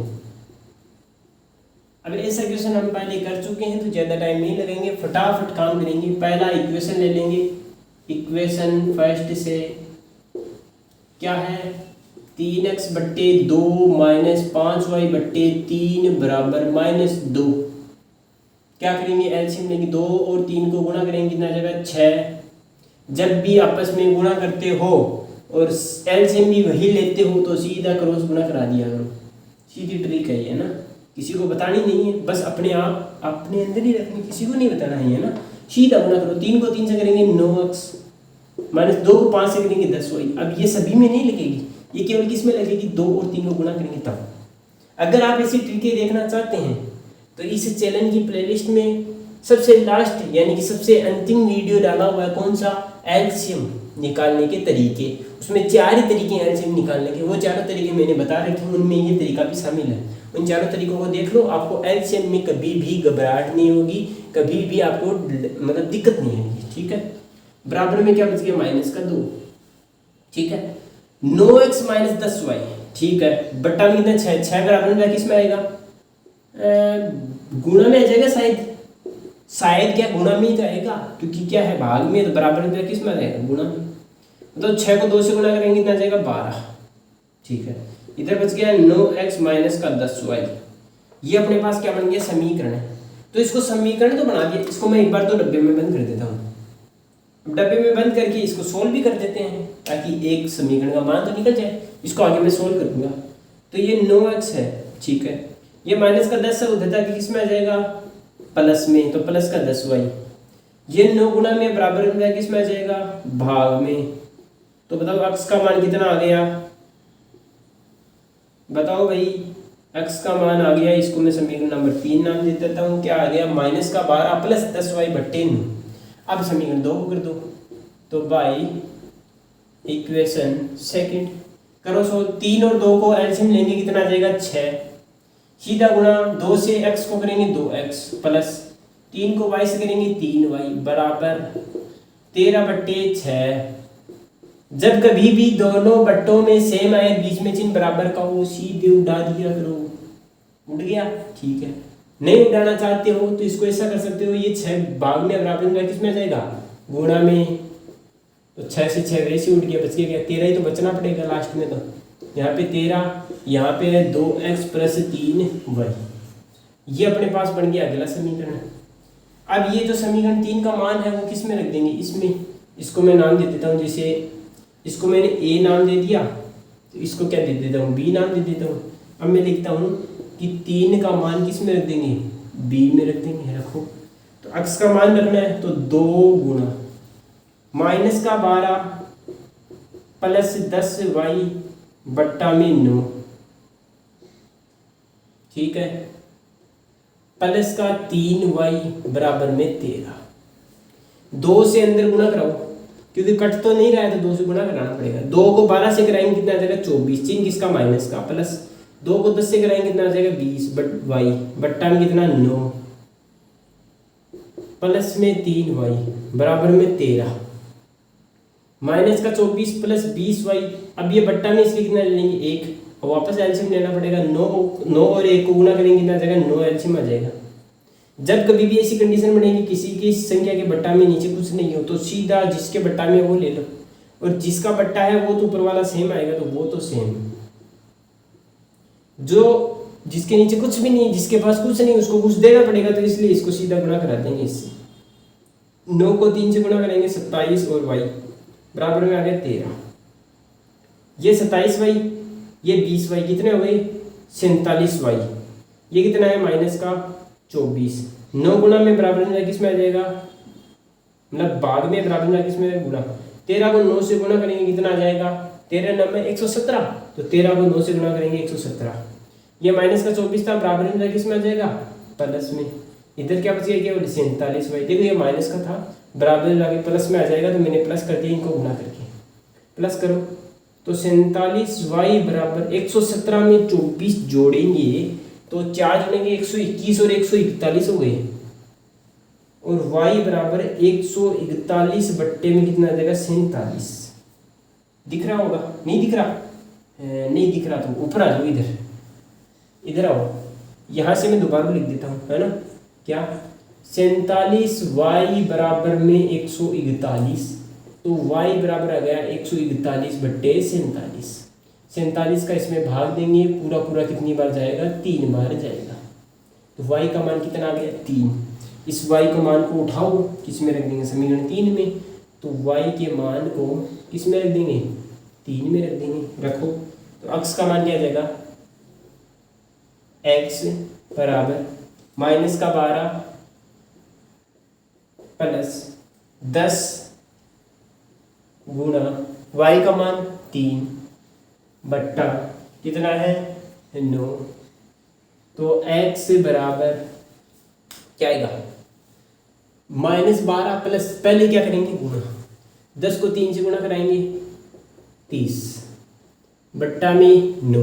अब ऐसा क्वेश्चन हम पहले कर चुके हैं तो ज़्यादा टाइम नहीं लगेंगे, फटाफट काम करेंगे। पहला इक्वेशन ले लेंगे। इक्वेशन फर्स्ट से क्या है? 3x बट्टे 2 माइनस 5y बट्टे 3 बराबर -2। क्या करेंगे? एलसीएम लेंगे, 2 और 3 को गुणा करेंगे, कितना आ जाएगा 6। जब भी आपस में गुणा करते हो और एलसीएम भी वही लेते हो तो सीधा क्रॉस गुणा करा दिया करो। सीधी ट्रिक है ये ना, किसी को बतानी नहीं है, बस अपने आप अपने अंदर ही रखनी, किसी को नहीं बताना है ना। सीधा गुणा करो, 3 को 3 से करेंगे 9x, -2 को 5 से करेंगे 10y। अब ये सभी में नहीं लगेगी, ये केवल किस में लगेगी? 2 और 3 को गुणा करेंगे तब। अगर आप ऐसी ट्रिकें देखना चाहते हैं तो इस चैनल की प्लेलिस्ट में सबसे लास्ट यानी कि सबसे अंतिम वीडियो डाला हुआ है, कौन सा? एलसीएम निकालने के तरीके। उसमें 4 ही तरीके हैं एलसीएम निकालने के, वो चारों तरीके मैंने बता रखे हैं, उनमें ये तरीका भी शामिल है। उन चारों तरीकों को देख लो, आपको एलसीएम में कभी भी घबराहट नहीं होगी, कभी भी आपको मतलब दिक्कत नहीं आएगी। ठीक है, बराबर में क्या बच गया? -2। ठीक है, 9x - 10y। ठीक है, बट्टा में कितना? 6। 6 बराबर में किस में आएगा? गुणा में आ जाएगा शायद क्या गुणा में ही तो आएगा, क्योंकि क्या है भाग में, तो बराबर में किस में आ जाएगा? गुणा में। मतलब 6 को 2 से गुणा करेंगे कितना आ जाएगा? 12। ठीक है, इधर बच गया 9x - 10y। ये अपने पास क्या बन गया? समीकरण है। तो इसको समीकरण तो बना दिया, इसको मैं एक बार तो डब्बे में बंद कर देता हूँ। डब्बे में बंद करके इसको सोल्व भी कर देते हैं ताकि एक समीकरण का मान तो निकल जाए। इसको आगे मैं सोल्व करूँगा। तो ये 9x है, ठीक है, ये -10 है, उधर जाके किस में आ जाएगा? प्लस में, तो +10y। ये 9 गुणा में बराबर में किस में आ जाएगा? भाग में। तो बताओ x का मान कितना आ गया? बताओ भाई, x का मान आ गया, इसको मैं समीकरण नंबर 3 नाम दे देता हूँ। क्या आ गया? -12 + 10y बट्टे 9। अब समीकरण 2 को कर दो, तो बाई इक्वेशन सेकंड करो सोल्व। 3 और 2 को एलसीएम लेंगे, कितना आ जाएगा? 6। सीधा गुणा, 2 से x को करेंगे 2x प्लस 3 को y से करेंगे 3y बराबर 13 बट्टे 6। जब कभी भी दोनों बट्टों में सेम आए, बीच में चिन्ह बराबर का हो, सीधे उड़ा दिया करो। उड़ गया? ठीक है। नहीं उड़ाना चाहते हो तो इसको ऐसा कर सकते हो, ये 6 भाग में बराबर में किस में जाएगा? गुणा में। तो 6 से 6 वैसे उड़ गया, बच गया 13 ही तो बचना पड़ेगा लास्ट में। तो यहाँ पे 13, यहाँ पे है 2x + 3y। ये अपने पास बन गया अगला समीकरण। अब ये जो समीकरण 3 का मान है वो किस में रख देंगे? इसमें। इसको मैं नाम दे देता हूँ, जैसे इसको मैंने a नाम दे दिया, तो इसको क्या दे देता हूँ? b नाम दे देता हूँ। अब मैं लिखता हूँ कि 3 का मान किस में रख देंगे? b में रख देंगे। रखो, तो x का मान रखना है तो 2 गुणा -12 + 10y बट्टा में 9। ठीक है, प्लस का 3y बराबर में 13। 2 से अंदर गुणा कराओ, क्योंकि कट तो नहीं रहा है तो 2 से गुणा कराना पड़ेगा। 2 को 12 से कराएंगे कितना आ जाएगा? 24। चिन्ह किसका? माइनस का। प्लस 2 को 10 से कराएंगे कितना आ जाएगा? 20 y बट्टा में कितना? 9 प्लस में 3y बराबर में 13। माइनस का 24 प्लस 20y। अब ये बट्टा में इसलिए कितना ले लेंगे? 1, और वापस एलसीएम लेना पड़ेगा। 9 और 1 को गुणा करेंगे कितना आ जाएगा? 9 एलसीएम आ जाएगा। जब कभी भी ऐसी कंडीशन बनेगी किसी की संख्या के बट्टा में नीचे कुछ नहीं हो, तो सीधा जिसके बट्टा में वो ले लो, और जिसका बट्टा है वो तो ऊपर वाला सेम आएगा, तो वो तो सेम। जो जिसके नीचे कुछ भी नहीं, जिसके पास कुछ नहीं, उसको कुछ देना पड़ेगा, तो इसलिए इसको सीधा गुणा करा देंगे इससे। 9 को 3 से गुणा करेंगे 27 और y बराबर में आ गया 13। ये 27y, ये 20y, कितने हो गए 47y। ये कितना है माइनस का 24। 9 गुना में बराबर में किस में आ जाएगा, मतलब बाद में बराबर में किस में गुना। 13 को 9 से गुना करेंगे कितना आ जाएगा, 13 9 में 117, तो 13 को 9 से गुना करेंगे 117। ये माइनस का 24 था, बराबर में किस में आ जाएगा प्लस में। इधर क्या बच गया केवल 47y। देखो ये माइनस का था, बराबर में आगे प्लस में आ जाएगा, तो मैंने प्लस कर दिया, इनको गुना करके प्लस करो। तो 47y बराबर 117 में 24 जोड़ेंगे तो 4 जोड़ेंगे 121 और 141 हो गए, और y बराबर 141 बट्टे में कितना आ जाएगा 47। दिख रहा होगा, नहीं दिख रहा, नहीं दिख रहा तो ऊपर आ जाओ, इधर आओ, यहाँ से मैं दोबारा लिख देता हूँ, है ना। क्या 47y बराबर में 141, तो y बराबर आ गया 141 बट्टे 47। 47 का इसमें भाग देंगे, पूरा पूरा कितनी बार जाएगा, 3 बार जाएगा। तो y का मान कितना आ गया 3। इस y का मान को उठाओ, किस में रख देंगे समीकरण 3 में, तो y के मान को किस में रख देंगे 3 में रख देंगे। रखो तो x का मान क्या आ जाएगा, x बराबर माइनस का 12 प्लस 10 गुणा y का मान 3 बट्टा कितना है 9। तो x बराबर क्या आएगा -12 प्लस, पहले क्या करेंगे गुणा, 10 को 3 से गुणा कराएंगे 30 बट्टा में 9।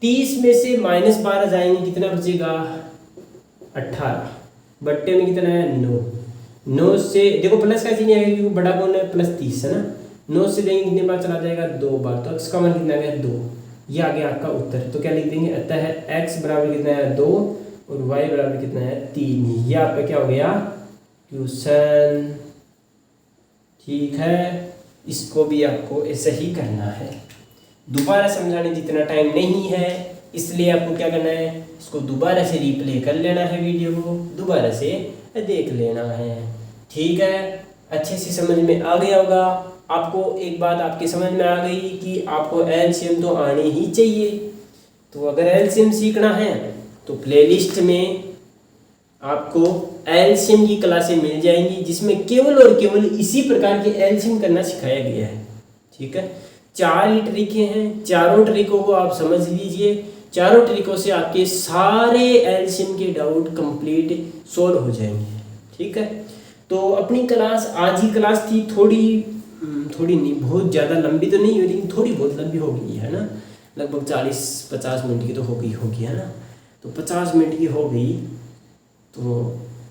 30 में से -12 जाएंगे, कितना बचेगा 18 बट्टे में कितना है 9। 9 से देखो प्लस का चीज नहीं आएगा क्योंकि बड़ा कौन है प्लस 30 है ना। 9 से देंगे कितने बार चला जाएगा 2 बार, तो x का मान कितना आ गया 2। ये आ गया आपका उत्तर। तो क्या लिख देंगे, अतः x बराबर कितना है 2 और y बराबर कितना है 3। ये आपका क्या हो गया क्वेश्चन। ठीक है, इसको भी आपको ऐसे ही करना है, दोबारा समझाने जितना टाइम नहीं है, इसलिए आपको क्या करना है, इसको दोबारा से रिप्ले कर लेना है, वीडियो को दोबारा से देख लेना है। ठीक है, अच्छे से समझ में आ गया होगा आपको। एक बात आपके समझ में आ गई कि आपको एलसीएम तो आने ही चाहिए। तो अगर एलसीएम सीखना है तो प्लेलिस्ट में आपको एलसीएम की क्लासें मिल जाएंगी, जिसमें केवल और केवल इसी प्रकार के एलसीएम करना सिखाया गया है। ठीक है, 4 ही ट्रिकें हैं, चारों ट्रिकों को आप समझ लीजिए। चारों ट्रिकों से आपके सारे एलसीएम के डाउट कंप्लीट सॉल्व हो जाएंगे। ठीक है, तो अपनी क्लास आज ही क्लास थी, थोड़ी नहीं बहुत ज़्यादा लंबी तो नहीं हो रही, थोड़ी बहुत लंबी हो गई है ना, लगभग 40-50 मिनट की तो हो गई होगी, है ना। तो 50 मिनट की हो गई तो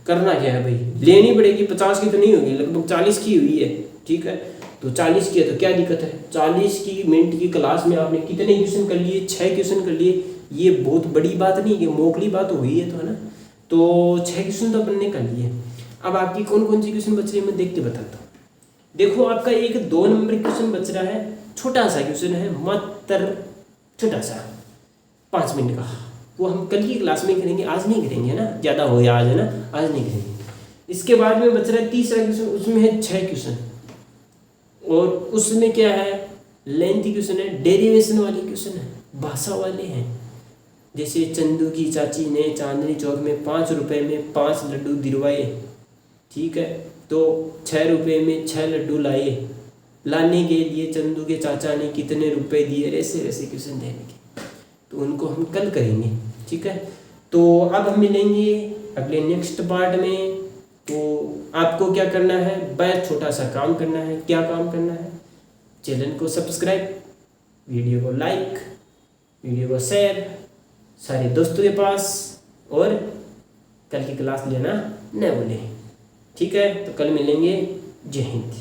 करना क्या है भाई, लेनी पड़ेगी। 50 की तो नहीं होगी, लगभग 40 की हुई है। ठीक है, तो 40 की है तो क्या दिक्कत है, 40 की मिनट की क्लास में आपने कितने क्वेश्चन कर लिए, 6 क्वेश्चन कर लिए। ये बहुत बड़ी बात नहीं है, मोकली बात हो गई है तो, है ना। तो 6 क्वेश्चन तो अपन ने कर लिए। अब आपकी कौन कौन सी क्वेश्चन बच रही है मैं देख के बताता हूँ। देखो आपका एक 2 नंबर क्वेश्चन बच रहा है, छोटा सा क्वेश्चन है, मात्र छोटा सा 5 मिनट का। वो हम कल की क्लास में करेंगे, आज नहीं करेंगे, है ना, ज़्यादा हो गया आज, है ना, आज नहीं करेंगे। इसके बाद में बच रहा है तीसरा क्वेश्चन, उसमें है 6 क्वेश्चन, और उसमें क्या है लेंथी क्वेश्चन है, डेरिवेशन वाले क्वेश्चन है, भाषा वाले हैं। जैसे चंदू की चाची ने चांदनी चौक में 5 रुपए में 5 लड्डू दिलवाए। ठीक है, तो 6 रुपए में 6 लड्डू लाए, लाने के लिए चंदू के चाचा ने कितने रुपए दिए, ऐसे वैसे क्वेश्चन देने के, तो उनको हम कल करेंगे। ठीक है, तो अब हम मिलेंगे अगले नेक्स्ट पार्ट में। तो आपको क्या करना है, बहुत छोटा सा काम करना है। क्या काम करना है, चैनल को सब्सक्राइब, वीडियो को लाइक, वीडियो को शेयर सारे दोस्तों के पास, और कल की क्लास लेना न भूलें। ठीक है, तो कल मिलेंगे। जय हिंद।